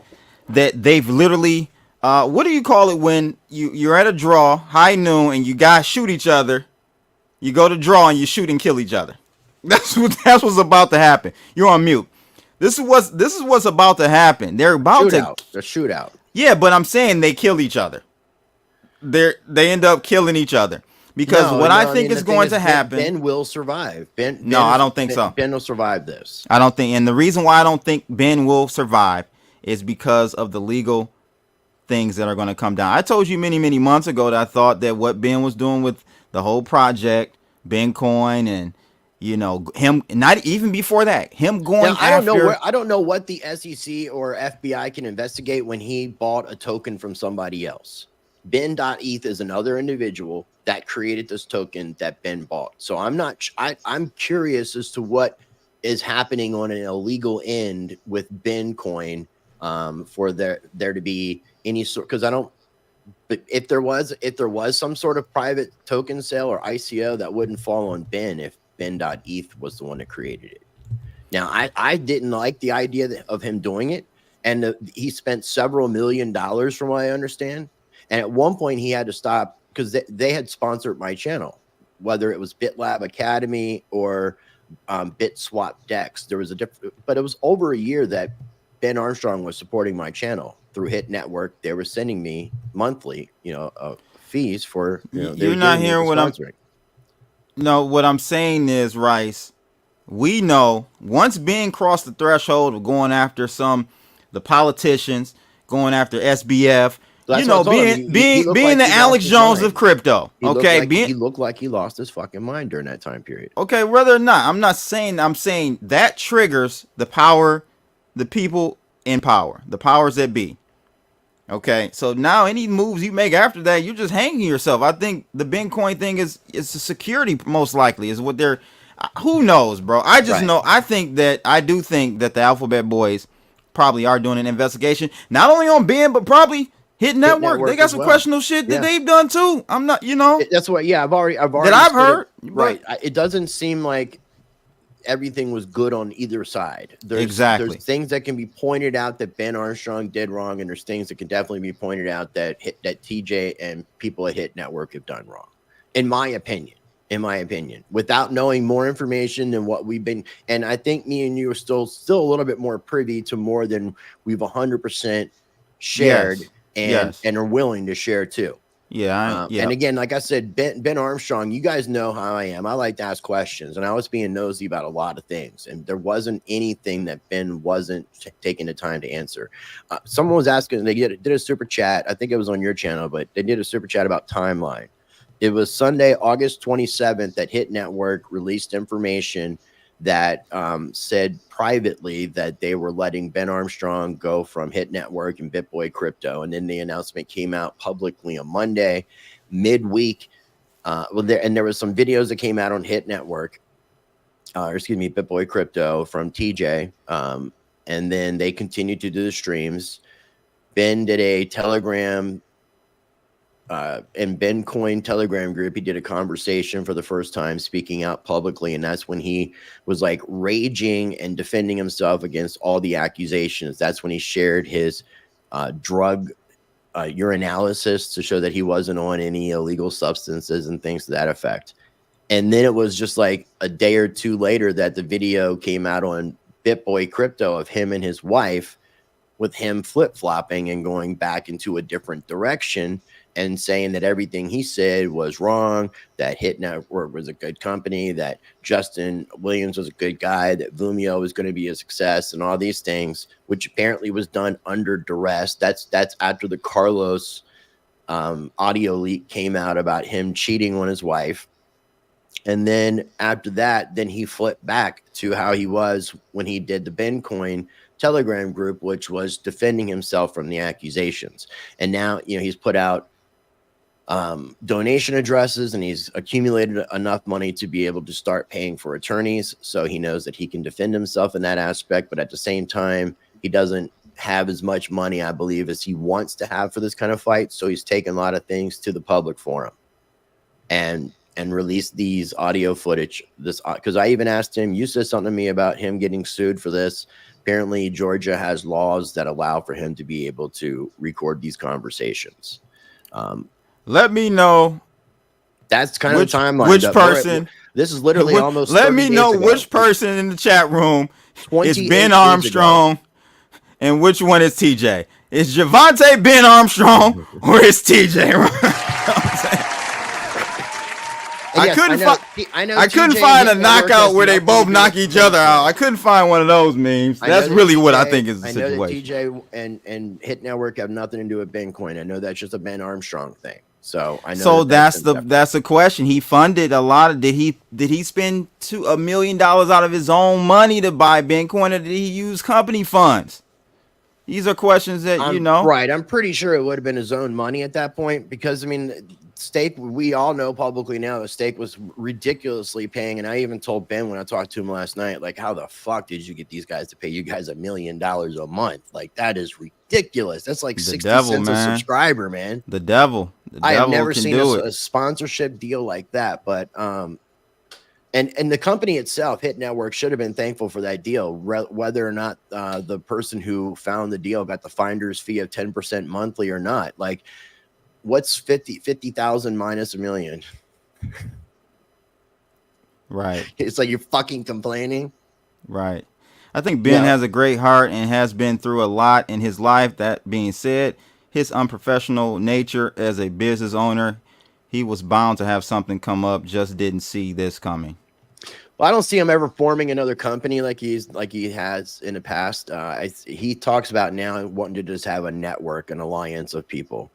that they've literally what do you call it when you're at a draw, high noon, and you guys shoot each other? You go to draw and you shoot and kill each other. That's what's about to happen. You're on mute. This is what's about to happen. They're about to shootout. Yeah, but I'm saying they kill each other. They end up killing each other. Because I think is going to happen. Ben will survive. No, I don't think so. Ben will survive this. I don't think. And the reason why I don't think Ben will survive is because of the legal things that are going to come down. I told you many, many months ago that I thought that what Ben was doing with the whole project, Bencoin, and You know, him not even before that, him going now, I don't know what the SEC or FBI can investigate when he bought a token from somebody else. Ben.eth is another individual that created this token that Ben bought. So I'm curious as to what is happening on an illegal end with Ben coin, for there to be any sort, because I don't. But if there was some sort of private token sale or ICO, that wouldn't fall on Ben if Ben.eth was the one that created it. Now, I didn't like the idea of him doing it, and he spent several $1 million from what I understand. And at one point, he had to stop because they had sponsored my channel, whether it was BitLab Academy or BitSwap Dex. There was but it was over a year that Ben Armstrong was supporting my channel through Hit Network. They were sending me monthly, fees for. You're not hearing what I'm. No, what I'm saying is, Rice, we know once Ben crossed the threshold of going after the politicians, going after SBF, being the Alex Jones of crypto. He looked like he lost his fucking mind during that time period. Okay, whether or not, I'm saying that triggers the power, the people in power, the powers that be. Okay, so now any moves you make after that, you're just hanging yourself. I think the Bitcoin thing is a security, most likely, is what they're. Who knows, bro? I just know. I do think that the Alphabet Boys probably are doing an investigation, not only on Ben, but probably Hit Network. They got some questionable shit that they've done too. I'm not, That's what. Yeah, I've already that I've heard. Right. It doesn't seem like everything was good on either side. There's things that can be pointed out that Ben Armstrong did wrong, and there's things that can definitely be pointed out that TJ and people at Hit Network have done wrong, in my opinion, without knowing more information than what we've been. And I think me and you are still a little bit more privy to more than we've 100% shared and are willing to share too. Yeah. And again, like I said, Ben Armstrong, you guys know how I am. I like to ask questions, and I was being nosy about a lot of things, and there wasn't anything that Ben wasn't taking the time to answer. Someone was asking, they did a super chat. I think it was on your channel, but they did a super chat about timeline. It was Sunday, August 27th, that Hit Network released information that said privately that they were letting Ben Armstrong go from Hit Network and BitBoy Crypto. And then the announcement came out publicly on Monday, midweek. There was some videos that came out on Hit Network, BitBoy Crypto from TJ. And then they continued to do the streams. Ben did a Telegram and Ben Coin Telegram group. He did a conversation for the first time, speaking out publicly, and that's when he was like raging and defending himself against all the accusations. That's when he shared his drug urinalysis to show that he wasn't on any illegal substances and things to that effect. And then it was just like a day or two later that the video came out on BitBoy Crypto of him and his wife, with him flip-flopping and going back into a different direction, and saying that everything he said was wrong, that Hit Network was a good company, that Justin Williams was a good guy, that Vumio was going to be a success, and all these things, which apparently was done under duress. That's after the Carlos audio leak came out about him cheating on his wife. And then after that, then he flipped back to how he was when he did the Bitcoin Telegram group, which was defending himself from the accusations. And now, he's put out donation addresses, and he's accumulated enough money to be able to start paying for attorneys. So he knows that he can defend himself in that aspect, but at the same time, he doesn't have as much money, I believe, as he wants to have for this kind of fight. So he's taken a lot of things to the public forum and released these audio footage. Because I even asked him, you said something to me about him getting sued for this. Apparently, Georgia has laws that allow for him to be able to record these conversations. Let me know. That's kind of the timeline. Which person? This is literally almost. Let me know which person in the chat room is Ben Armstrong and which one is TJ. Is Javante Ben Armstrong or is TJ? I couldn't find a knockout where they both knock each other out. I couldn't find one of those memes. That's really what I think is the situation. I know that TJ and Hit Network have nothing to do with Bitcoin. I know that's just a Ben Armstrong thing. So I know. So that's the question. He funded a lot of. Did he spend $1 million out of his own money to buy Bitcoin, or did he use company funds? These are questions that Right. I'm pretty sure it would have been his own money at that point, because I mean, Stake, we all know publicly now that Stake was ridiculously paying. And I even told Ben when I talked to him last night, like, how the fuck did you get these guys to pay you guys $1 million a month? Like, that is ridiculous. That's like 60 cents a subscriber, man. The devil. I have never seen a sponsorship deal like that. But and the company itself, Hit Network, should have been thankful for that deal, whether or not the person who found the deal got the finder's fee of 10% monthly or not. Like, what's 50,000 minus $1 million? Right. It's like you're fucking complaining. Right. I think Ben has a great heart and has been through a lot in his life. That being said, his unprofessional nature as a business owner, he was bound to have something come up, just didn't see this coming. Well, I don't see him ever forming another company like he has in the past. He talks about now wanting to just have a network, an alliance of people,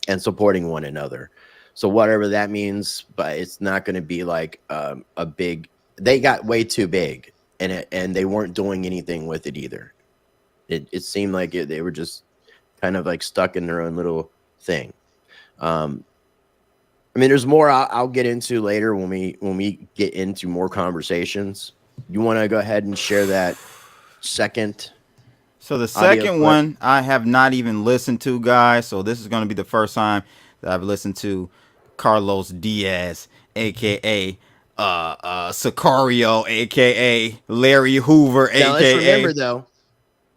and supporting one another. So whatever that means, but it's not going to be like a big. They got way too big, and they weren't doing anything with it either. It seemed like they were just kind of like stuck in their own little thing. I mean, there's more I'll get into later when we get into more conversations. You want to go ahead and share that second? So the second one I have not even listened to, guys. So this is going to be the first time that I've listened to Carlos Diaz, aka Sicario, aka Larry Hoover, aka. Now let's remember though,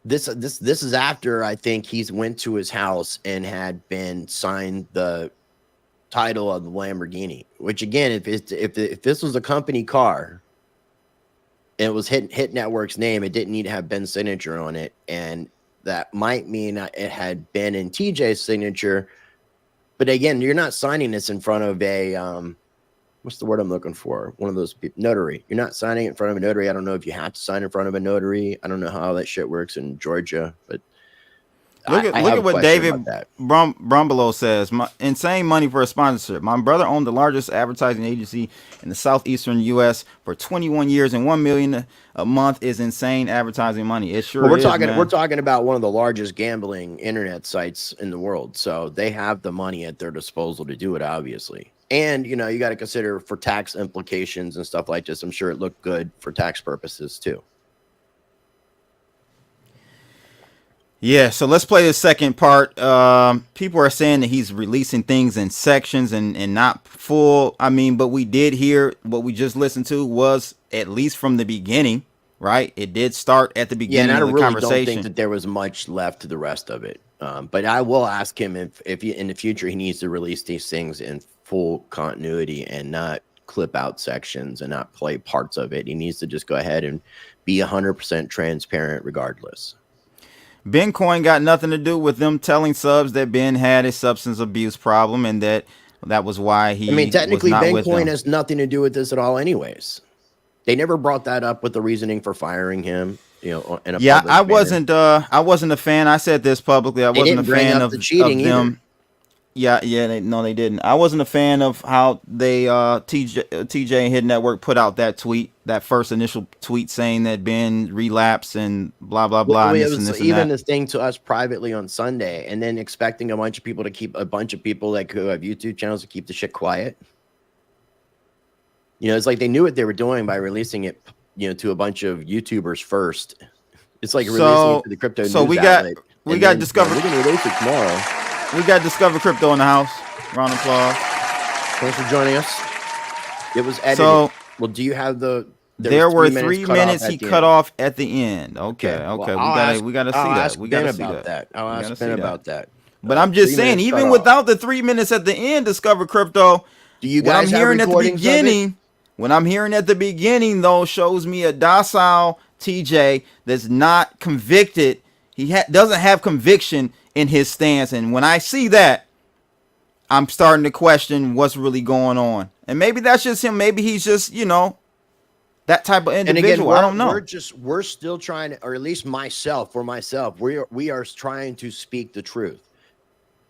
this is after I think he's went to his house and had been signed the title of the Lamborghini. Which again, if this was a company car, and it was Hit Network's name, it didn't need to have Ben's signature on it, and that might mean it had Ben and TJ's signature. But again, you're not signing this in front of a what's the word I'm looking for? One of those people, notary. You're not signing it in front of a notary. I don't know if you have to sign in front of a notary. I don't know how that shit works in Georgia, but look at what David Brumbelow says. Insane money for a sponsorship. My brother owned the largest advertising agency in the southeastern U.S. for 21 years, and $1 million a month is insane advertising money. It sure is. We're talking about one of the largest gambling internet sites in the world, so they have the money at their disposal to do it, obviously. And you got to consider for tax implications and stuff like this. I'm sure it looked good for tax purposes too. Yeah, so let's play the second part. People are saying that he's releasing things in sections and not full. I mean, but we did hear what we just listened to was at least from the beginning, right? It did start at the beginning of the conversation. Don't think that there was much left to the rest of it. But I will ask him if in the future he needs to release these things in full continuity and not clip out sections and not play parts of it. He needs to just go ahead and be 100% transparent regardless. Ben Coin got nothing to do with them telling subs that Ben had a substance abuse problem and that was why he. I mean, technically, was not Ben Coin has nothing to do with this at all, anyways. They never brought that up with the reasoning for firing him. I wasn't a fan. I said this publicly. I wasn't a fan of the cheating of them. They didn't. I wasn't a fan of how they TJ and Hit Network put out that tweet, that first initial tweet saying that Ben relapsed and blah blah blah. It was even this thing to us privately on Sunday, and then expecting a bunch of people who have YouTube channels to keep the shit quiet. It's like they knew what they were doing by releasing it, to a bunch of YouTubers first. It's like releasing it to the crypto news outlet. We got Discover. We're gonna release it tomorrow. We got Discover Crypto in the house. Round of applause. Thanks for joining us. It was edited. So, well, do you have there were 3 minutes he cut off at the end. Okay. We gotta see that. We gotta see that. I'll ask Ben about that. But I'm just saying, even without the 3 minutes at the end, Discover Crypto. Do you guys have recordings of it? When I'm hearing at the beginning, though, shows me a docile TJ that's not convicted. He doesn't have conviction in his stance. And when I see that, I'm starting to question what's really going on. And maybe that's just him. Maybe he's just, that type of individual. And again, I don't know. We're still trying to, or at least myself, we are trying to speak the truth.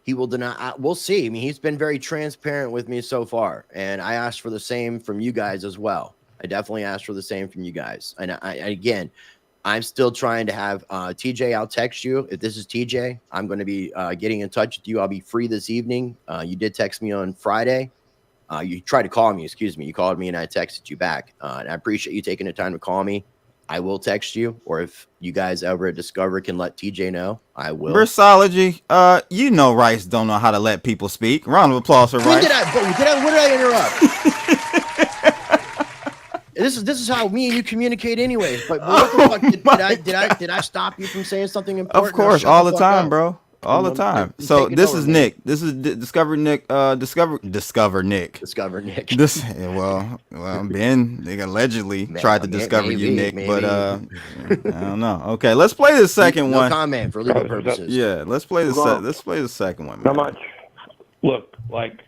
he will deny. We'll see. I mean, he's been very transparent with me so far, and I asked for the same from you guys as well. I definitely asked for the same from you guys. And again, I'm still trying to have TJ. I'll text you if this is TJ. I'm going to be getting in touch with you. I'll be free this evening. You did text me on Friday. You tried to call me. Excuse me. You called me and I texted you back. And I appreciate you taking the time to call me. I will text you, or if you guys ever at Discover can let TJ know, I will. Versology, you know Rice don't know how to let people speak. Round of applause for Rice. What did I interrupt? This is how me and you communicate anyways. But what the fuck did I stop you from saying something important? Of course, all the time, bro. All the time. So this is Nick. This is Discover Nick. Discover Nick. Well, Ben, they allegedly tried to discover you, Nick, but I don't know. Okay, let's play the second one. No comment for legal purposes. Yeah, let's play the second one. Not much. Look, like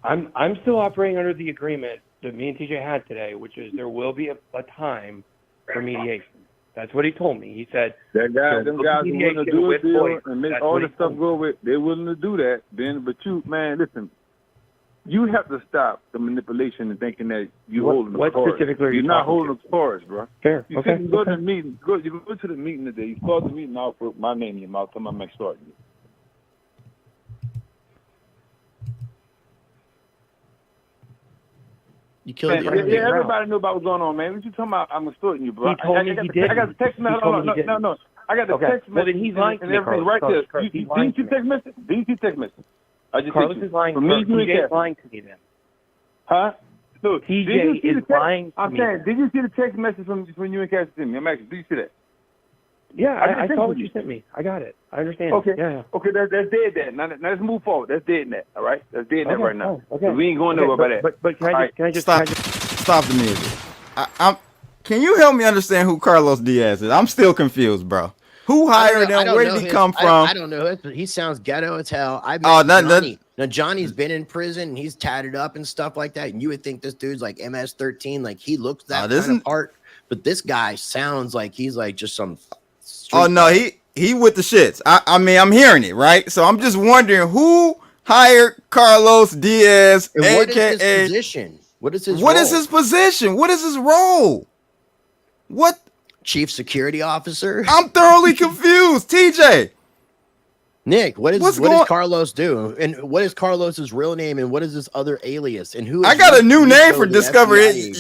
I'm still operating under the agreement that me and TJ had today, which is there will be a time for mediation. That's what he told me. He said them guys are willing to do a deal and make all the stuff go with. They're willing to do that, Ben. But you, man, listen. You have to stop the manipulation and thinking that you holding the cards. What specifically are you You're not holding the cards, bro. Fair. You couldn't go to the meeting. You go to the meeting today. You start the meeting out, put my name in your mouth. Tell my next start. You killed it. Yeah, everybody knew about what's going on, man. What you talking about? I'm extorting you, bro. He told me he did. I got the text message. No. I got the text message. Well, then he's lying to me, everything right there. Didn't you text message? Didn't you text message? Carlos is lying to me. TJ is lying to me then. Huh? So, TJ is lying to me. I'm saying, did you see the text message from you and Cass sent me? I'm asking, did you see that? Yeah, I saw what you sent me. I got it. I understand. Okay. Yeah. Okay, that's dead then. Now let's move forward. That's dead net. All right? That's dead net right now. Okay. We ain't going nowhere by that. But can I just stop the music? Can you help me understand who Carlos Diaz is? I'm still confused, bro. Who hired him? Where did he come from? I don't know. He sounds ghetto as hell. Johnny. Now, Johnny's been in prison and he's tatted up and stuff like that. And you would think this dude's like MS-13. Like, he looks that kind of part. But this guy sounds like he's like just some... Oh, no. He with the shits. I mean, I'm hearing it, right? So I'm just wondering who hired Carlos Diaz, and a.k.a. What is his position? What is his position? What is his role? What? Chief security officer? I'm thoroughly confused. TJ. Nick, what does Carlos do? And what is Carlos's real name? And what is this other alias? And who? I got a new name for Discovery.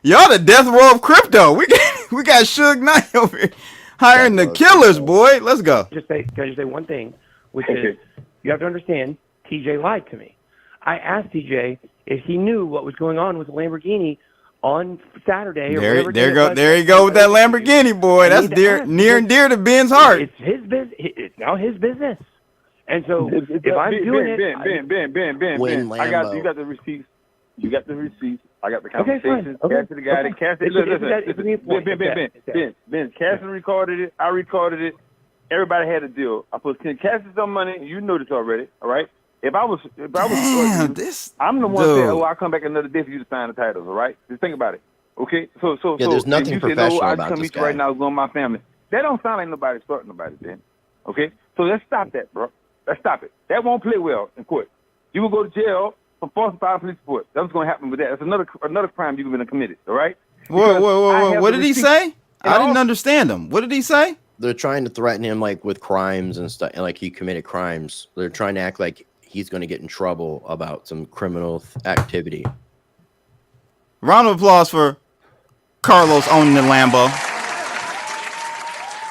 Y'all the death row of crypto. We got Suge Knight over here hiring the killers, boy. Let's go. Can I just say one thing, which is you have to understand, TJ lied to me. I asked TJ if he knew what was going on with the Lamborghini on Saturday. There you go with that Lamborghini, boy. That's near and dear to Ben's heart. It's his business. It's now his business. And so if I'm doing it, Ben, you got the receipts. You got the receipts. I got the conversation. Cass to the guy. Ben, Cass recorded it. I recorded it. Everybody had a deal. I put Cass some money. You know this already. All right. If I was, I'm the one saying, "Oh, I'll come back another day for you to sign the titles." All right. Just think about it. Okay. So there's nothing professional I about come this guy. right now, going my family. That don't sound like nobody starting nobody, Ben. Okay. So let's stop that, bro. Let's stop it. That won't play well in court. You will go to jail for falsifying police report. That's what's going to happen with that. That's another crime you've been committed. All right. Whoa. What did he say? I didn't understand him. What did he say? They're trying to threaten him like with crimes and stuff, and like he committed crimes. They're trying to act like he's going to get in trouble about some criminal activity. Round of applause for Carlos owning the Lambo.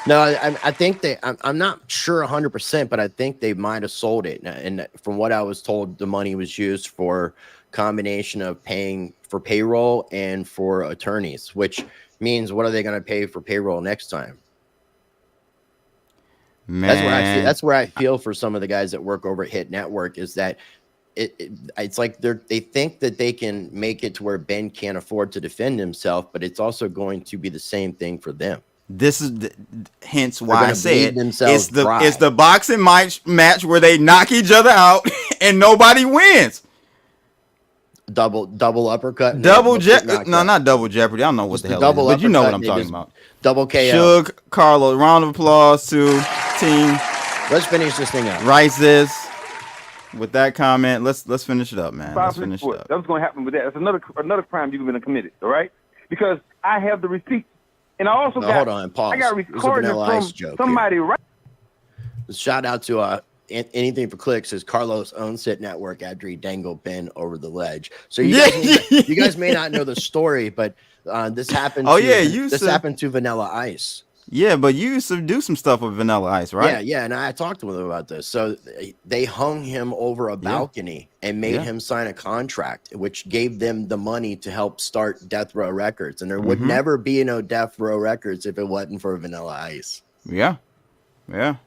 No, I think I'm not sure 100%, but I think they might have sold it. And from what I was told, the money was used for combination of paying for payroll and for attorneys, which means what are they going to pay for payroll next time? Man. That's where I feel for some of the guys that work over at Hit Network is that it's like they think that they can make it to where Ben can't afford to defend himself, but it's also going to be the same thing for them. This is hence why I said it's the boxing match where they knock each other out and nobody wins. Double uppercut. Double Jeopardy. No, not double Jeopardy. I don't know what the hell it is, but you know what I'm talking about. Double KO. Suge, Carlos. Round of applause to Team Let's finish this thing up. Rice is with that comment. Let's finish it up, man. Let's finish it up. That's going to happen with that. That's another crime you've been committed. All right, because I have the receipt, and I also got. Hold on, pause. I got recorded from somebody. Right. Shout out to anything for clicks. Says Carlos owns Sit Network after he dangled Ben over the ledge. So you guys may not know the story, but this happened. This happened to Vanilla Ice. Yeah, but you used to do some stuff with Vanilla Ice, right? Yeah, and I talked to him about this. So they hung him over a balcony and made him sign a contract, which gave them the money to help start Death Row Records. And there would never be no Death Row Records if it wasn't for Vanilla Ice. Yeah. Right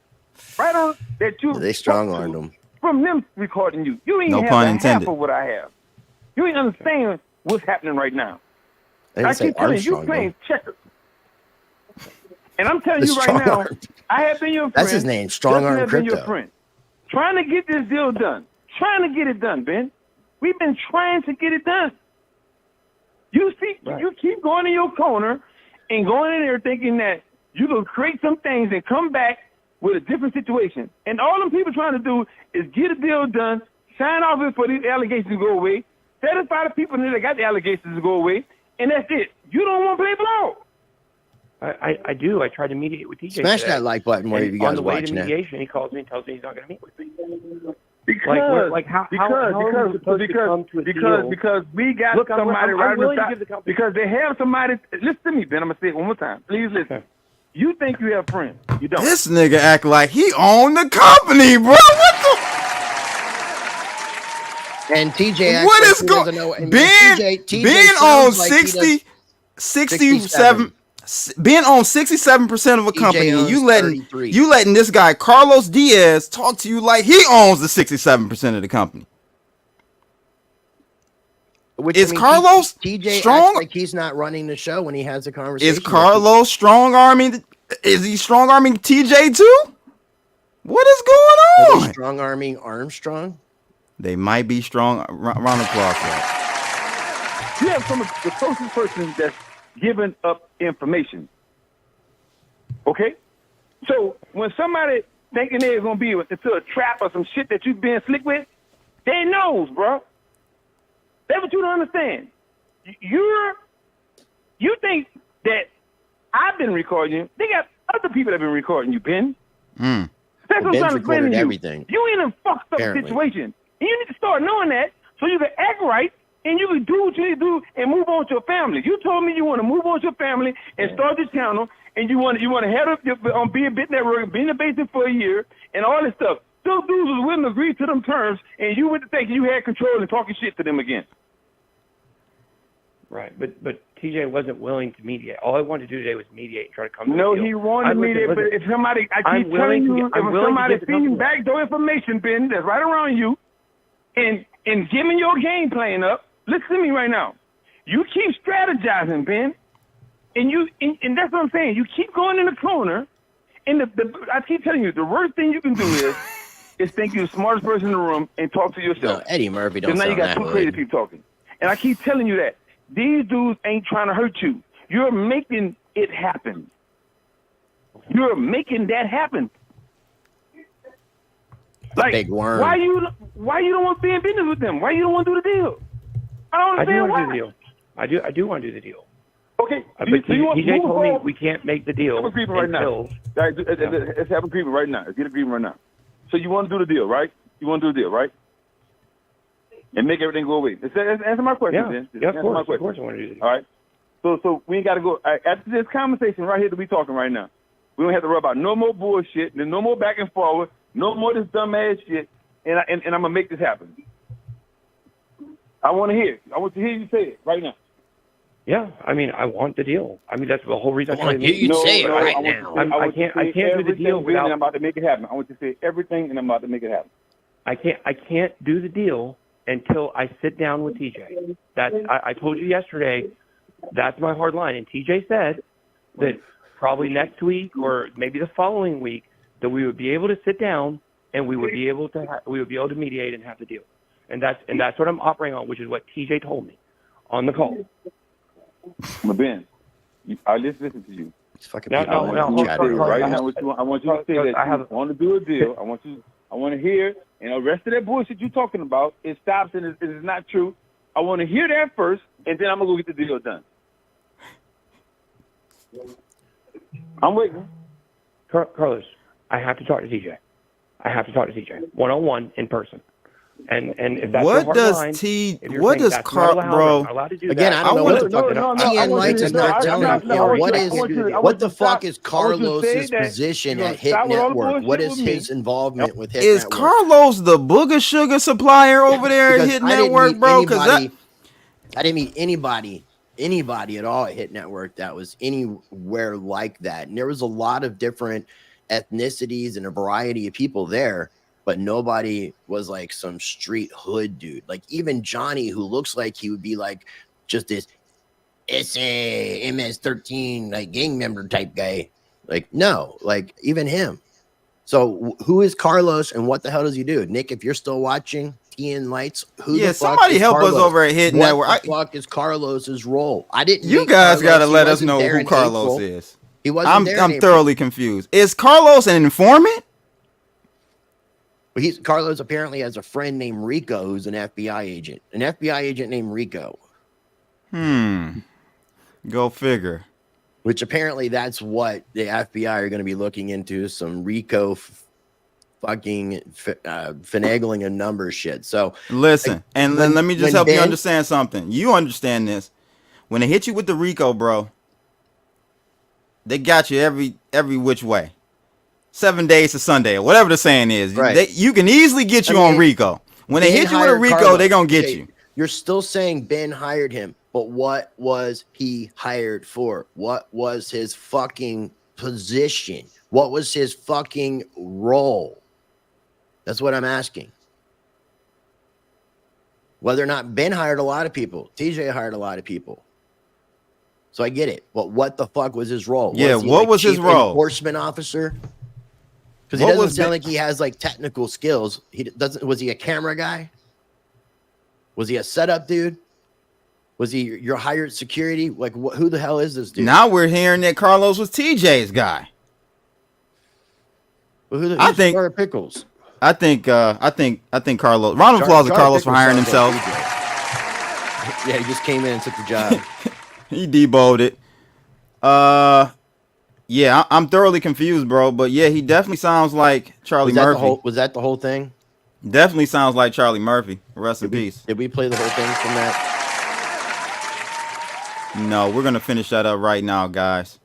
on that you. They strong-armed them. From them recording you. You ain't have half of what I have. You ain't understand what's happening right now. I keep telling you playing checkers. And I'm telling you right now, I have been your friend. That's his name, Strong Arm Crypto. Your friend. Trying to get this deal done. Trying to get it done, Ben. We've been trying to get it done. You see, you keep going in your corner and going in there thinking that you can create some things and come back with a different situation. And all them people trying to do is get a deal done, sign off it for these allegations to go away, satisfy the people that got the allegations to go away, and that's it. You don't want to play ball. I do. I tried to mediate with TJ. Smash that like button where you guys on the way to mediation, he calls me and tells me he's not going to meet with me. Because we got somebody because they have somebody. Listen to me, Ben. I'm gonna say it one more time. Please listen. You think you have friends? You don't. This nigga act like he owned the company, bro. What the? And TJ, what is going? Ben owns 67. Ben owns 67% of a company, and you letting this guy Carlos Diaz talk to you like he owns the 67% of the company. Carlos TJ strong? Acts like he's not running the show when he has a conversation. Is Carlos strong arming? Is he strong arming TJ too? What is going on? Are they strong arming Armstrong? They might be strong. Round of applause. You have some of the closest person that's giving up information. Okay? So when somebody thinking they're going to be into a trap or some shit that you've been slick with, they knows, bro. That's what you don't understand. You think that I've been recording you. They got other people that have been recording you, Ben. That's what I'm trying to explain to you. Everything. You in a fucked up situation. And you need to start knowing that so you can act right and you can do what you need to do and move on to your family. You told me you want to move on to your family and start this channel, and you want to head up on being Bit Network, being a basic for a year, and all this stuff. Those dudes was willing to agree to them terms, and you went to think you had control and talking shit to them again. Right, but TJ wasn't willing to mediate. All I wanted to do today was mediate and try to come to a deal. deal. He wanted to mediate, but if somebody, I keep telling you, if somebody feeding backdoor information, Ben, that's right around you, and giving your game plan up, listen to me right now. You keep strategizing, Ben, and that's what I'm saying. You keep going in the corner, and I keep telling you, the worst thing you can do is think you're the smartest person in the room and talk to yourself. No, Eddie Murphy don't sound that. Now you got two crazy people talking, and I keep telling you that these dudes ain't trying to hurt you. You're making it happen. You're making that happen. Like, big worm. Why you don't want to be in business with them? Why you don't want to do the deal? I don't understand why. Do the deal. I do want to do the deal. Okay. But TJ told me we can't make the deal let's have agreement right now. Let's get agreement right now. So you want to do the deal, right? You want to do the deal, right? And make everything go away. Answer my question, then. Yeah, of course I want to do the deal. All right. So we ain't got to go. After this conversation right here that we talking right now, we don't have to worry about no more bullshit, there's no more back and forward, no more this dumb ass shit, and I'm going to make this happen. I want to hear it. I want to hear you say it right now. Yeah, I mean, I want the deal. I mean, that's the whole reason I want to hear you say it right now. I can't do the deal without. I'm about to make it happen. I want you to say everything, and I'm about to make it happen. I can't do the deal until I sit down with TJ. I told you yesterday. That's my hard line. And TJ said that probably next week or maybe the following week that we would be able to sit down and we would be able to mediate and have the deal. And that's what I'm operating on, which is what TJ told me on the call. Ben, I listen to you. It's fucking no, people no, in the chat. right now, I want you to say that you want to do a deal. I want to hear, and the rest of that bullshit you're talking about, it stops and it is not true. I want to hear that first, and then I'm gonna go get the deal done. I'm waiting. Carlos, I have to talk to TJ. I have to talk to TJ one-on-one in person. And if that's what your does line, what does Carl, bro? Again, I don't know what the fuck. TN Lights is not telling what the fuck is Carlos's position at Hit Network? What is his involvement with Hit Network? Is Carlos the booger sugar supplier over there at Hit Network, bro? Because I didn't meet anybody at all at Hit Network that was anywhere like that. And there was a lot of different ethnicities and a variety of people there, but nobody was like some street hood dude. Like even Johnny, who looks like he would be like just this SA MS-13 like gang member type guy. Like no, like even him. So who is Carlos and what the hell does he do? Nick, if you're still watching TN Lights, who the fuck somebody is help Carlos? us over at Hit Network. What the fuck is Carlos's role? I didn't. You guys got to let us know who Carlos is. He wasn't there. I'm thoroughly confused. Is Carlos an informant? Well, Carlos apparently has a friend named Rico who's an FBI agent. An FBI agent named Rico. Go figure. Which apparently that's what the FBI are going to be looking into, some Rico fucking finagling a number shit. So listen, and then let me just help you understand something. You understand this. When they hit you with the Rico, bro, they got you every which way. 7 days to Sunday, or whatever the saying is. Right. You can easily get you on Rico. When they hit you with a Rico, Carlos, they're going to get you. You're still saying Ben hired him, but what was he hired for? What was his fucking position? What was his fucking role? That's what I'm asking. Whether or not Ben hired a lot of people, TJ hired a lot of people. So I get it. But what the fuck was his role? Yeah, what was his role? Enforcement officer? Because he doesn't sound like he has like technical skills. He doesn't. Was he a camera guy? Was he a setup dude? Was he your hired security? Like, who the hell is this dude? Now we're hearing that Carlos was TJ's guy. Well, I think Pickles. I think Carlos. Round of applause to Carlos for hiring himself. Yeah, he just came in and took the job. He deboed it. Yeah, I'm thoroughly confused, bro. But yeah, he definitely sounds like Charlie Murphy. Was that the whole thing? Definitely sounds like Charlie Murphy. Rest in peace. Did we play the whole thing from that? No, we're gonna finish that up right now, guys.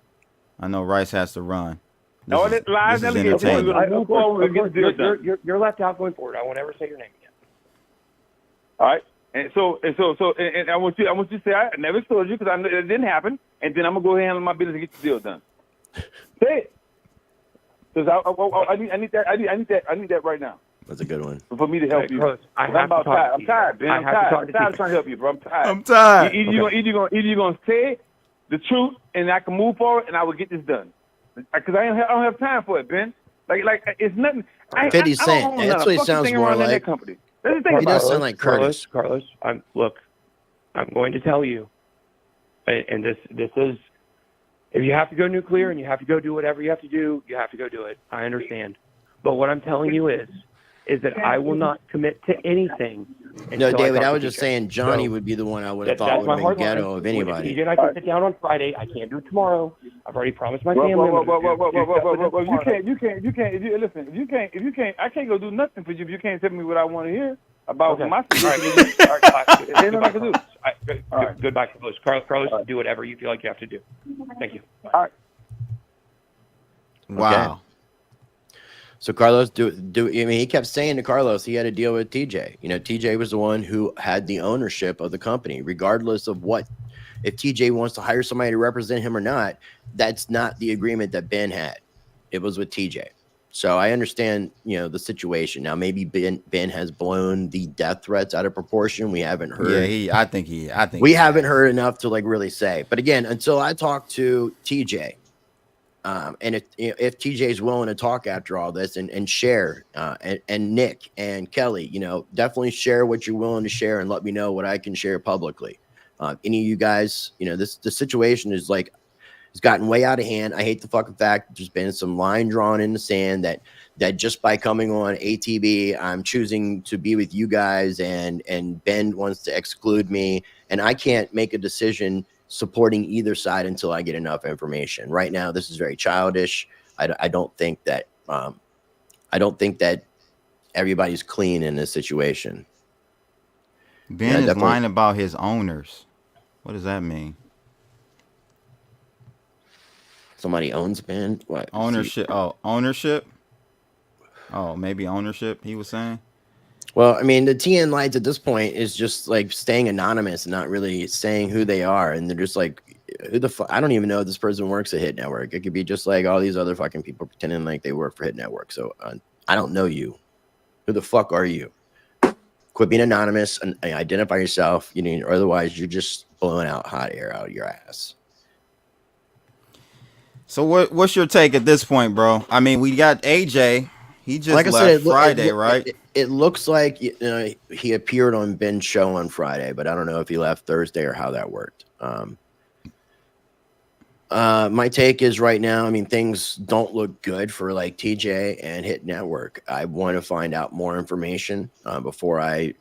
I know Rice has to run. This is entertaining. You're left out going forward. I won't ever say your name again. All right. And I want you to say I never told you because it didn't happen. And then I'm gonna go ahead and handle my business and get the deal done. Say it. Because I need that right now. That's a good one. For me to help you. I'm tired, Ben. I'm tired trying to help you, bro. I'm tired. Either you're gonna say the truth and I can move forward and I will get this done. Because I don't have time for it, Ben. Like it's nothing. 50 Cent. That's what he sounds more like. He does sound like Curtis. Carlos, I'm going to tell you, and this is, if you have to go nuclear and you have to go do whatever you have to do, you have to go do it. I understand. But what I'm telling you is that I will not commit to anything. No, David, I was just saying Johnny would be the one I would have thought would have been ghetto of anybody. TJ and I can sit down on Friday. I can't do it tomorrow. I've already promised my family. You can't. Listen, if you can't, I can't go do nothing for you if you can't tell me what I want to hear about my situation. All right. Goodbye, Carlos. Carlos, do whatever you feel like you have to do. Thank you. All right. Wow. Okay. So Carlos, I mean, he kept saying to Carlos he had to deal with TJ. You know, TJ was the one who had the ownership of the company, regardless of what. If TJ wants to hire somebody to represent him or not, that's not the agreement that Ben had. It was with TJ. So I understand, you know, the situation. Now maybe Ben has blown the death threats out of proportion. We haven't heard. Yeah, I think we haven't heard enough to like really say. But again, until I talk to TJ. And if TJ is willing to talk after all this and share, and Nick and Kelly, you know, definitely share what you're willing to share and let me know what I can share publicly. Any of you guys, you know, the situation is like, It's gotten way out of hand. I hate the fucking fact there's been some line drawn in the sand that just by coming on ATB, I'm choosing to be with you guys, and Ben wants to exclude me, and I can't make a decision supporting either side until I get enough information. Right now, this is very childish. I don't think that everybody's clean in this situation. Ben is lying about his owners. What does that mean? Somebody owns Ben? What? Ownership. Oh, ownership. Oh, maybe ownership, he was saying. Well, I mean, the TN Lights at this point is just like staying anonymous and not really saying who they are. And they're just like, who the fuck? I don't even know if this person works at Hit Network. It could be just like all these other fucking people pretending like they work for Hit Network. So I don't know you. Who the fuck are you? Quit being anonymous and identify yourself. You know, or otherwise you're just blowing out hot air out of your ass. So what's your take at this point, bro? I mean, we got AJ. He just like left Friday, right? It looks like he appeared on Ben's show on Friday, but I don't know if he left Thursday or how that worked. My take is right now, I mean, things don't look good for like TJ and Hit Network. I want to find out more information before I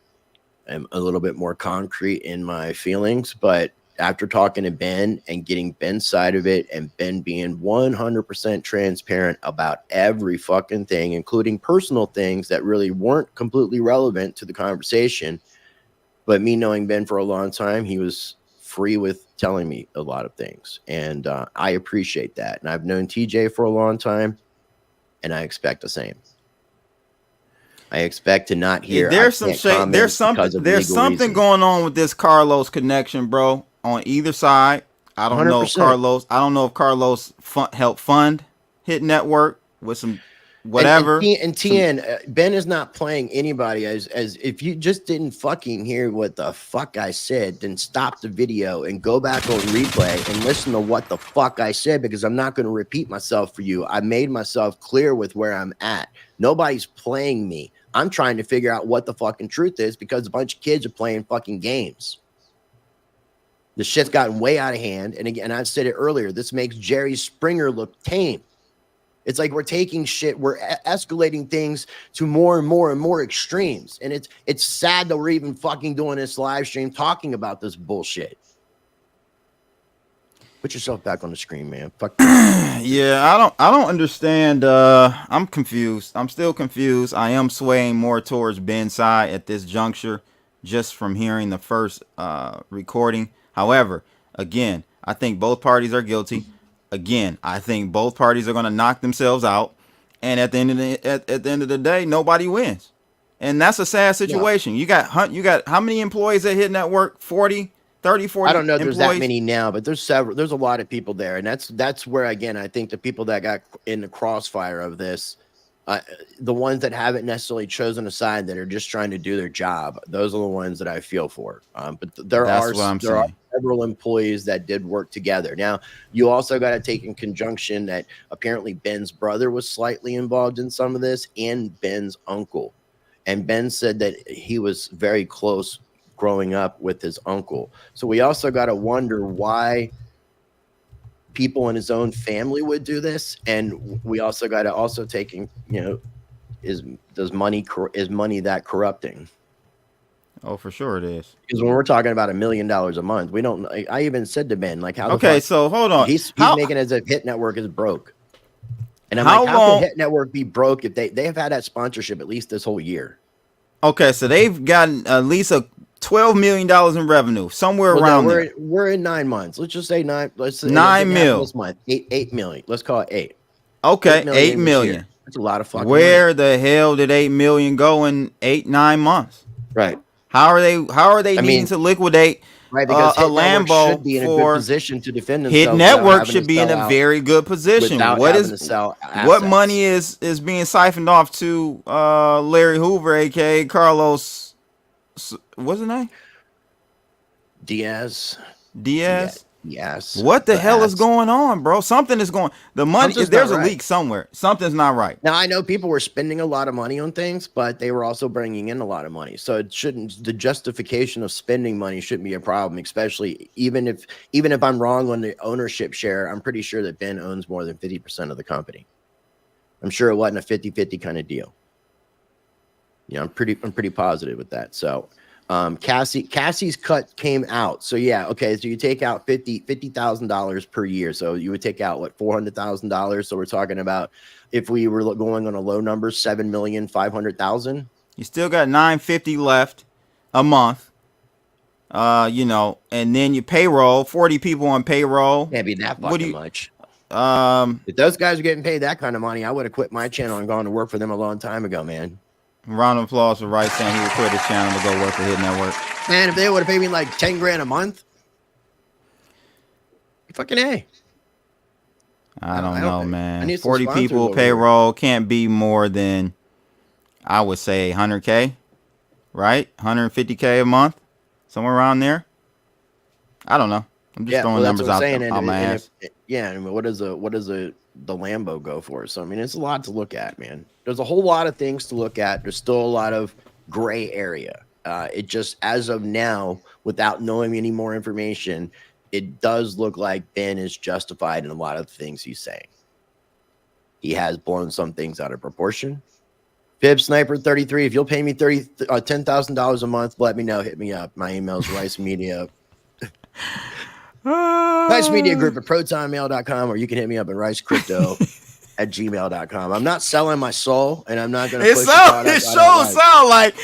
am a little bit more concrete in my feelings. But after talking to Ben and getting Ben's side of it, and Ben being 100% transparent about every fucking thing, including personal things that really weren't completely relevant to the conversation, but me knowing Ben for a long time, he was free with telling me a lot of things, and I appreciate that. And I've known TJ for a long time, and I expect the same. I expect to not hear. There's some shade. There's something going on with this Carlos connection, bro. On either side, I don't 100%. Know if Carlos. I don't know if Carlos helped fund Hit Network with some whatever. And TN, Ben is not playing anybody as if you just didn't fucking hear what the fuck I said, then stop the video and go back on replay and listen to what the fuck I said, because I'm not going to repeat myself for you. I made myself clear with where I'm at. Nobody's playing me. I'm trying to figure out what the fucking truth is, because a bunch of kids are playing fucking games. The shit's gotten way out of hand. And again, I've said it earlier, this makes Jerry Springer look tame. It's like we're taking shit, we're escalating things to more and more and more extremes. And it's sad that we're even fucking doing this live stream talking about this bullshit. Put yourself back on the screen, man. Fuck. Yeah, I don't understand. I'm confused. I'm still confused. I am swaying more towards Ben's side at this juncture, just from hearing the first recording. However, again, I think both parties are guilty. Again, I think both parties are going to knock themselves out, and at the end of the day, nobody wins, and that's a sad situation. Yeah. You got how many employees at Hit Network? 40, 30, 40. I don't know if employees? There's that many now, but there's several. There's a lot of people there, and that's where, again, I think the people that got in the crossfire of this, the ones that haven't necessarily chosen a side, that are just trying to do their job, those are the ones that I feel for. But there are several employees that did work together. Now, you also got to take in conjunction that apparently Ben's brother was slightly involved in some of this, and Ben's uncle. And Ben said that he was very close growing up with his uncle. So we also got to wonder why people in his own family would do this. And we also got to take in, is money that corrupting? Oh, for sure it is. Because when we're talking about $1 million a month, we don't. I even said to Ben, like, how? Okay, so hold on. He's making as if Hit Network is broke, and I'm how can Hit Network be broke if they have had that sponsorship at least this whole year? Okay, so they've gotten at least $12 million in revenue, somewhere around there. We're in 9 months. Let's just say 9. Let's say 9 mil this month. 8 million. Let's call it 8. Okay, 8 million. That's a lot of fucking Where money. The hell did 8 million go in 8-9 months? Right. How are they needing to liquidate because a Lambo should be in a good position to defend themselves? Hit Network should be in a very good position. What money is being siphoned off to Larry Hoover, aka Carlos? What's his name? Diaz. Yes. What the hell is going on, bro? Something is going. The money is there's a leak somewhere. Something's not right. Now I know people were spending a lot of money on things, but they were also bringing in a lot of money. So it shouldn't. The justification of spending money shouldn't be a problem, especially even if I'm wrong on the ownership share. I'm pretty sure that Ben owns more than 50% of the company. I'm sure it wasn't a 50-50 kind of deal. I'm pretty positive with that. So. Cassie's cut came out. So yeah, okay. So you take out $50,000 per year. So you would take out what, $400,000. So we're talking about, if we were going on a low number, $7,500,000. You still got $950 left a month. And then you payroll 40 people on payroll. Can't be that fucking much. If those guys are getting paid that kind of money, I would have quit my channel and gone to work for them a long time ago, man. Round of applause for Rice saying he would quit his channel to go work for his network. Man, if they would have paid me like 10 grand a month, fucking A. I don't know, man. 40 people payroll can't be more than, I would say, 100K, right? 150K a month, somewhere around there. I don't know. I'm just throwing numbers out on my ass. What does the Lambo go for? So I mean, it's a lot to look at, man. There's a whole lot of things to look at. There's still a lot of gray area. It just, as of now, without knowing any more information, it does look like Ben is justified in a lot of things he's saying. He has blown some things out of proportion. Fib Sniper 33, if you'll pay me $10,000 a month, let me know. Hit me up. My email is Rice Media. Rice Media Group at protonmail.com, or you can hit me up at ricecrypto@gmail.com. I'm not selling my soul, and I'm not going to push it sound like,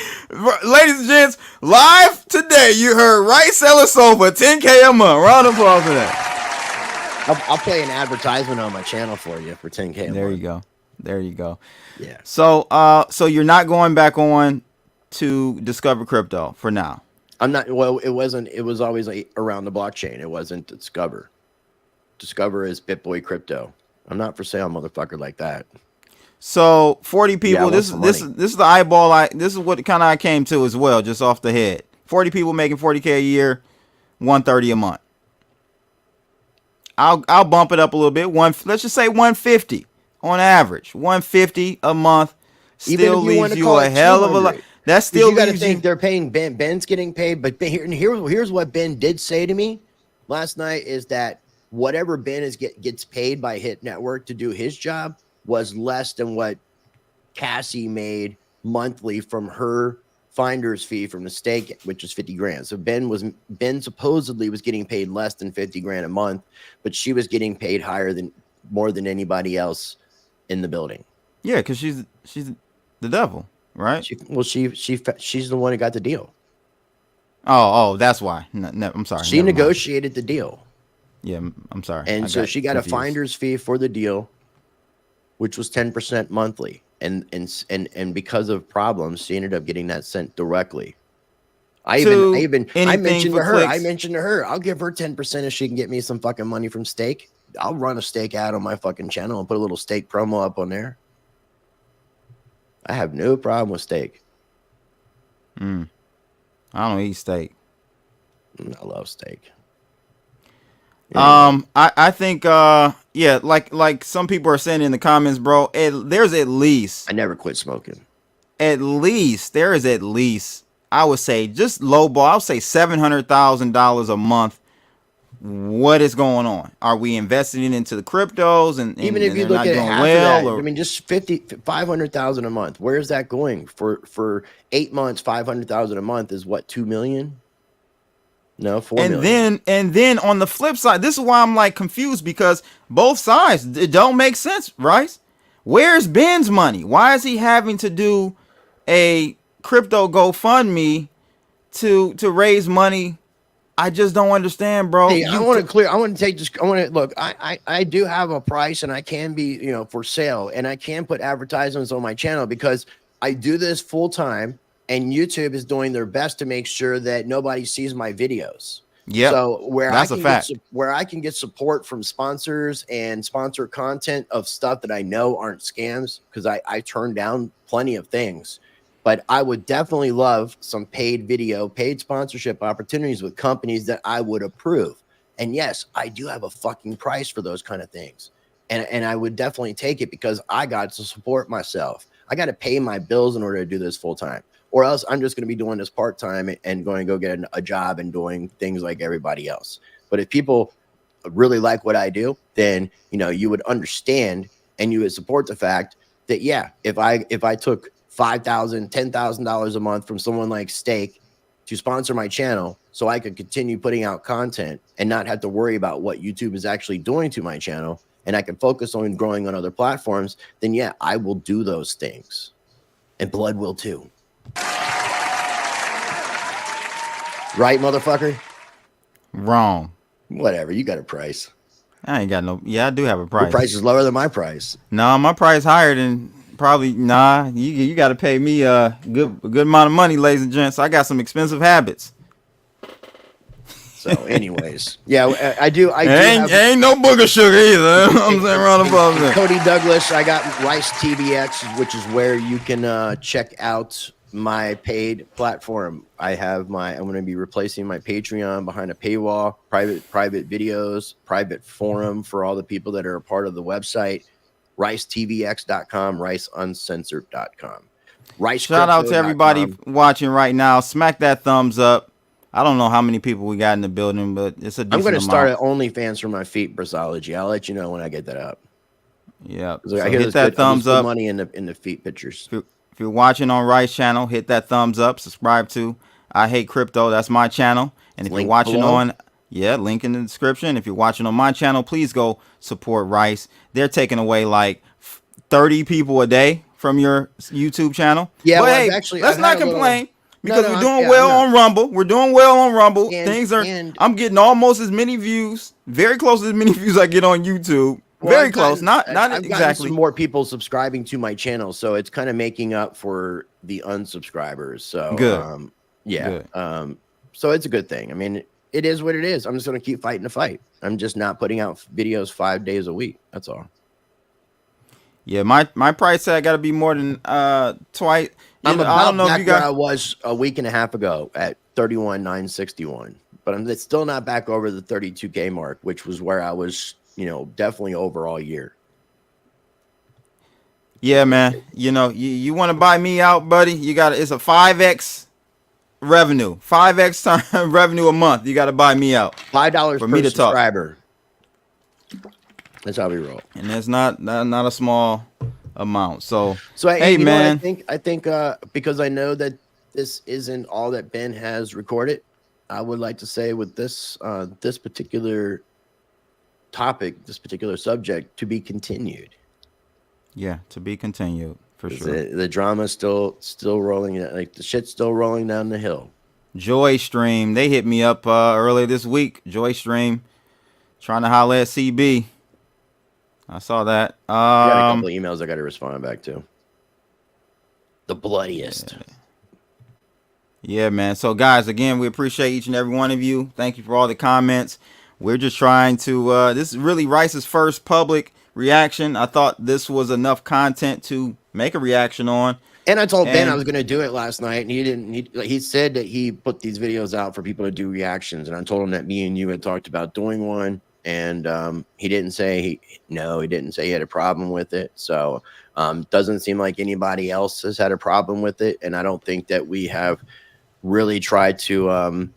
ladies and gents, live today, you heard Rice selling soul for $10K a month. Round of applause for that. I'll play an advertisement on my channel for you for $10K a month. There you go. Yeah. So you're not going back on to Discover Crypto for now? I'm not. Well, it wasn't. It was always around the blockchain. It wasn't Discover. Discover is BitBoy Crypto. I'm not for sale, motherfucker, like that. So 40 people. This is the eyeball. This is what kind of I came to as well, just off the head. 40 people making 40K a year, 130 a month. I'll bump it up a little bit. Let's just say 150 on average. 150 a month still leaves you a hell of a lot. That still you got to think they're paying Ben. Ben's getting paid, but here's what Ben did say to me last night is that whatever Ben gets paid by Hit Network to do his job was less than what Cassie made monthly from her finder's fee from the stake, which is 50 grand. So Ben supposedly was getting paid less than 50 grand a month, but she was getting paid more than anybody else in the building. Yeah, because she's the devil. Right. She's the one who got the deal. Oh, that's why. No, I'm sorry. She negotiated the deal. Yeah, I'm sorry. And so she got a finder's fee for the deal, which was 10% monthly. And because of problems, she ended up getting that sent directly. I mentioned to her, I'll give her 10% if she can get me some fucking money from stake. I'll run a stake ad on my fucking channel and put a little stake promo up on there. I have no problem with steak. I don't eat steak. I love steak. Yeah. I think like some people are saying in the comments, bro, there's at least, I never quit smoking. There is at least, I would say, just low ball, I would say $700,000 a month. What is going on? Are we investing into the cryptos and even if you look at half of that, I mean, just 500,000 a month. Where is that going for 8 months? 500,000 a month is what, 2 million? No, 4 million. And then on the flip side, this is why I'm like confused, because both sides, it don't make sense, right? Where's Ben's money? Why is he having to do a crypto GoFundMe to raise money? I just don't understand, bro. Hey, I want to look, I do have a price, and I can be, for sale, and I can put advertisements on my channel because I do this full time, and YouTube is doing their best to make sure that nobody sees my videos. Yeah. So where I can get support from sponsors and sponsor content of stuff that I know aren't scams, because I turn down plenty of things. But I would definitely love some paid sponsorship opportunities with companies that I would approve. And yes, I do have a fucking price for those kind of things. And I would definitely take it because I got to support myself. I got to pay my bills in order to do this full time, or else I'm just going to be doing this part time and going to go get a job and doing things like everybody else. But if people really like what I do, then, you know, you would understand and you would support the fact that, yeah, if I took $5,000, $10,000 a month from someone like Steak to sponsor my channel so I could continue putting out content and not have to worry about what YouTube is actually doing to my channel, and I can focus on growing on other platforms, then yeah, I will do those things. And Blood will too. Right, motherfucker? Wrong. Whatever, you got a price. I ain't got no. Yeah, I do have a price. Your price is lower than my price. No, my price higher than probably. Nah, you got to pay me a good amount of money, ladies and gents. I got some expensive habits. So, anyways, yeah, I do. Ain't no booger sugar either. I'm saying round above that. Cody Douglas, I got RiceTVx, which is where you can check out my paid platform. I'm going to be replacing my Patreon behind a paywall, private videos, private forum for all the people that are a part of the website, RiceTVx.com, RiceUncensored.com. Shout out to everybody watching right now. Smack that thumbs up. I don't know how many people we got in the building, but it's a decent I'm going to amount. start an OnlyFans for my feet Brasology. I'll let you know when I get that up. Yeah, so hit that thumbs up. Money in the feet pictures. If you're watching on Rice channel, hit that thumbs up. Subscribe to I Hate Crypto. That's my channel. And if you're watching on, link in the description. If you're watching on my channel, please go support Rice. They're taking away like 30 people a day from your YouTube channel. Yeah, but well, hey, actually, let's not complain. Because we're doing well on Rumble. We're doing well on Rumble. I'm getting almost as many views, very close to as many views I get on YouTube. Very close. Not exactly. Some more people subscribing to my channel, so it's kind of making up for the unsubscribers. So good. Good. So it's a good thing. I mean, it is what it is. I'm just going to keep fighting the fight. I'm just not putting out videos 5 days a week. That's all. Yeah, my price tag got to be more than twice. I don't know if you got. I was a week and a half ago at 31,961, but I'm still not back over the 32K mark, which was where I was, definitely over all year. Yeah, man. You want to buy me out, buddy? It's a 5x revenue, 5x time revenue a month. You got to buy me out. $5 for me to subscriber. That's how we roll, and that's not a small amount. So hey, man, I think because I know that this isn't all that Ben has recorded, I would like to say with this this particular topic, this particular subject, to be continued. Yeah, to be continued for sure. The drama's still rolling, like the shit's still rolling down the hill. Joy Stream, they hit me up earlier this week. Joy Stream, trying to holler at CB. I saw that. I got a couple of emails I got to respond back to. The bloodiest. Yeah, man. So, guys, again, we appreciate each and every one of you. Thank you for all the comments. We're just trying to, this is really Rice's first public reaction. I thought this was enough content to make a reaction on. And I told Ben I was going to do it last night, and he didn't. He said that he put these videos out for people to do reactions, and I told him that me and you had talked about doing one. And he didn't say he didn't say he had a problem with it. So doesn't seem like anybody else has had a problem with it. And I don't think that we have really tried to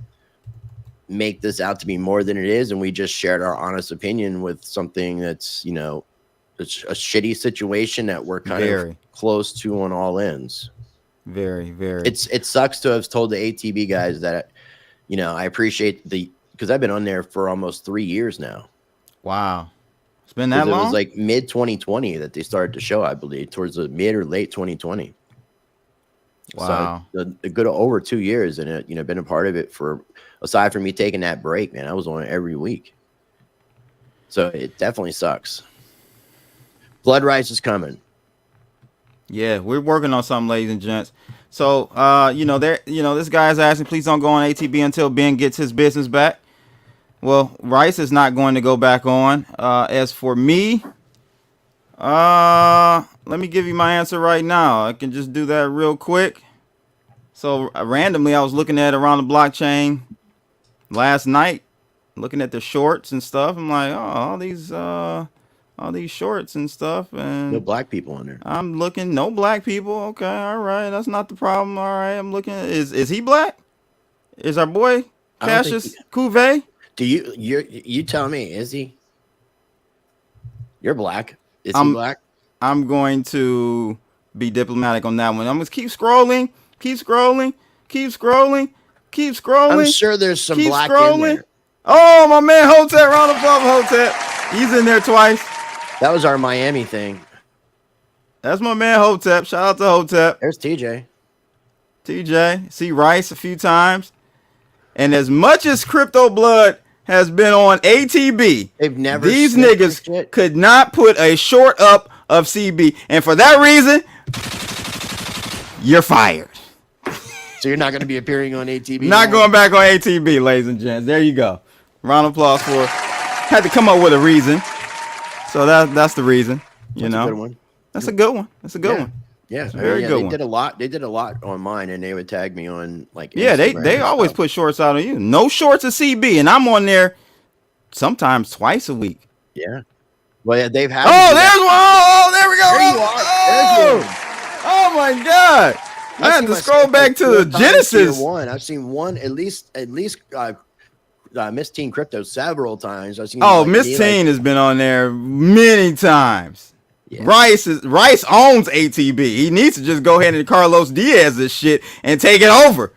make this out to be more than it is. And we just shared our honest opinion with something that's, it's a shitty situation that we're kind of close to on all ends. Very, very. It sucks to have told the ATB guys that, I appreciate because I've been on there for almost 3 years now. Wow. It's been that long? It was like mid 2020 that they started to show, I believe, towards the mid or late 2020. Wow. So a good over 2 years, and it, been a part of it for, aside from me taking that break, man, I was on it every week. So it definitely sucks. Blood Rice is coming. Yeah, we're working on something, ladies and gents. So, this guy's asking, please don't go on ATB until Ben gets his business back. Well, Rice is not going to go back on. As for me, let me give you my answer right now. I can just do that real quick. So randomly, I was looking at Around the Blockchain last night, looking at the shorts and stuff. I'm like, oh, all these shorts and stuff, and no black people on there. I'm looking, no black people. Okay, all right, that's not the problem. All right, I'm looking. Is he black? Is our boy Cassius Cuvée? Do you tell me? Is he? You're black. Is he black? I'm going to be diplomatic on that one. I'm gonna keep scrolling. I'm sure there's some black in there. Oh, my man Hotep, round of applause, Hotep. He's in there twice. That was our Miami thing. That's my man Hotep. Shout out to Hotep. There's TJ. See Rice a few times. And as much as Crypto Blood has been on ATB, these niggas could not put a short up of CB. And for that reason, you're fired. So you're not going to be appearing on ATB? Not going back on ATB, ladies and gents. There you go. Round of applause for it. Had to come up with a reason. So that's the reason. You know, a good one. That's a good one. That's a good one. Yeah, very good one. They did a lot on mine, and they would tag me on like. Yeah, they always put shorts out on you. No shorts of CB, and I'm on there sometimes twice a week. Yeah. Well, yeah, they've had. Oh, there's one. Oh, there we go. There you are. Oh my God. I had to scroll back to the Genesis. I've seen one at least. Miss Teen Crypto several times. I've seen. Oh, Miss Teen has been on there many times. Yeah. Rice owns ATB. He needs to just go ahead and Carlos Diaz this shit and take it over.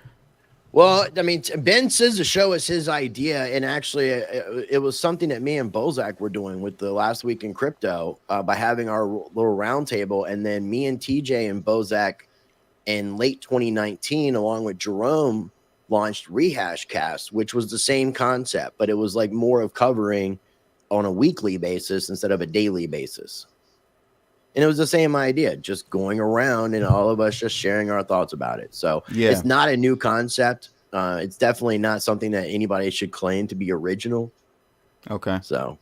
Well, I mean, Ben says the show is his idea, and actually, it was something that me and Bozak were doing with the Last Week in Crypto by having our little roundtable, and then me and TJ and Bozak in late 2019, along with Jerome, launched Rehash Cast, which was the same concept, but it was like more of covering on a weekly basis instead of a daily basis. And it was the same idea, just going around and all of us just sharing our thoughts about it. So it's not a new concept. It's definitely not something that anybody should claim to be original. Okay. So,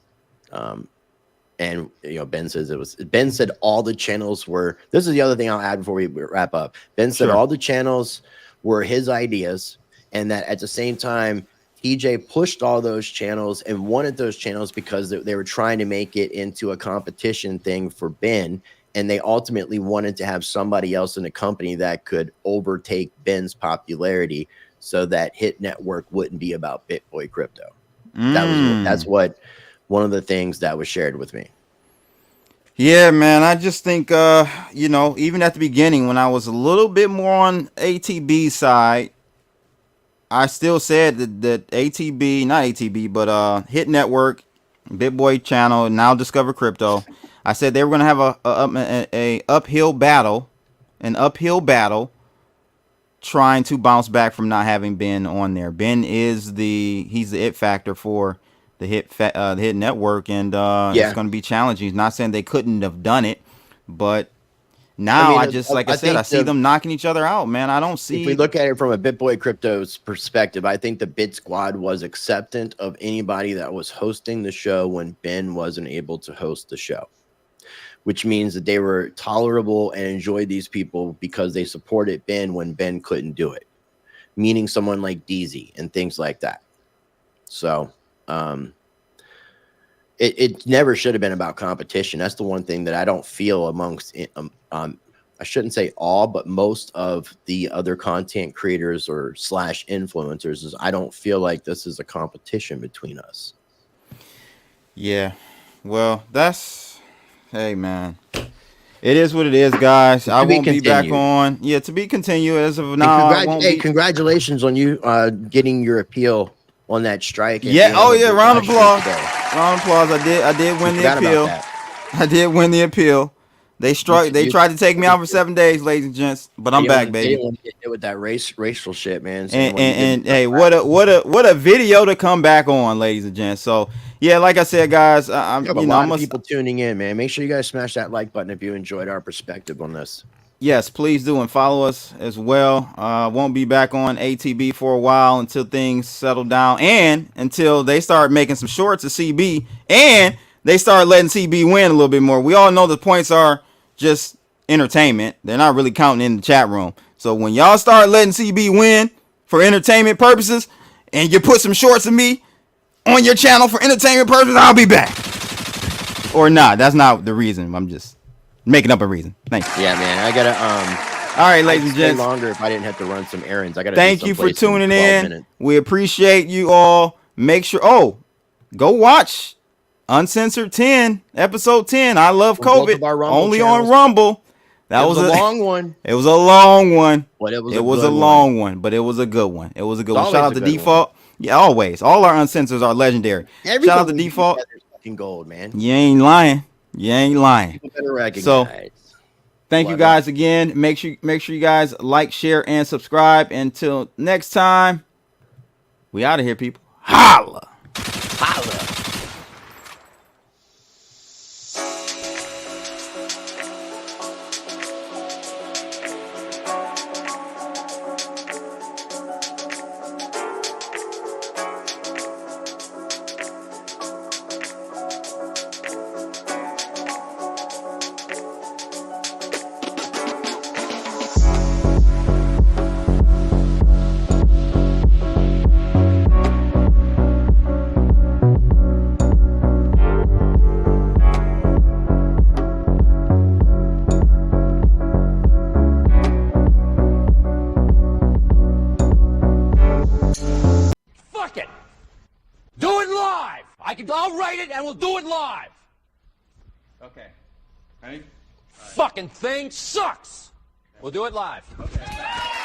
and Ben said all the channels were, this is the other thing I'll add before we wrap up. Ben said all the channels were his ideas, and that at the same time, TJ pushed all those channels and wanted those channels because they were trying to make it into a competition thing for Ben. And they ultimately wanted to have somebody else in the company that could overtake Ben's popularity so that Hit Network wouldn't be about BitBoy Crypto. That's what one of the things that was shared with me. Yeah, man. I just think, even at the beginning when I was a little bit more on ATB side, I still said that ATB, not ATB, but Hit Network, BitBoy channel, now Discover Crypto. I said they were going to have a uphill battle, trying to bounce back from not having Ben on there. Ben is he's the it factor for the Hit Network, and it's going to be challenging. He's not saying they couldn't have done it, but now I see them knocking each other out, man. I don't see. If we look at it from a BitBoy Crypto's perspective, I think the Bit Squad was acceptant of anybody that was hosting the show when Ben wasn't able to host the show, which means that they were tolerable and enjoyed these people because they supported Ben when Ben couldn't do it, meaning someone like DZ and things like that. So, it never should have been about competition. That's the one thing that I don't feel amongst, I shouldn't say all, but most of the other content creators or / influencers is I don't feel like this is a competition between us. Yeah. Well, hey, man. It is what it is, guys. I won't be back on. Yeah, to be continued as of now. Congratulations on you getting your appeal on that strike. Yeah. Oh, yeah. Round of applause. Round of applause. I did win the appeal. I did win the appeal. They tried to take me out for 7 days, ladies and gents, but I'm back, baby. They didn't want to get hit with that racial shit, man. And hey, what a video to come back on, ladies and gents. So yeah, like I said, guys, I'm a lot of people tuning in, man. Make sure you guys smash that like button if you enjoyed our perspective on this. Yes, please do, and follow us as well. Won't be back on ATB for a while until things settle down and until they start making some shorts of CB and they start letting CB win a little bit more. We all know the points are just entertainment. They're not really counting in the chat room. So when y'all start letting CB win for entertainment purposes and you put some shorts of me on your channel for entertainment purposes, I'll be back. Or not. That's not the reason. I'm just making up a reason. Thank you. Yeah, man. I gotta all right, ladies and gents. Longer if I didn't have to run some errands. I gotta. Thank you for tuning in. We appreciate you all. Make sure. Oh, go watch Uncensored 10, episode 10. I love COVID. Only on Rumble. That was a long one. It was a long one. But it was a long one, but it was a good one. It was a good one. Shout out to Default. Yeah, always. All our Uncensors are legendary. Shout out to Default. Fucking gold, man. You ain't lying. You ain't lying. People better recognize. So, thank you guys again. Make sure you guys like, share, and subscribe. Until next time, we out of here, people. Holla. Holla. I'll write it and we'll do it live. Okay. Ready? Fucking thing sucks. We'll do it live. Okay.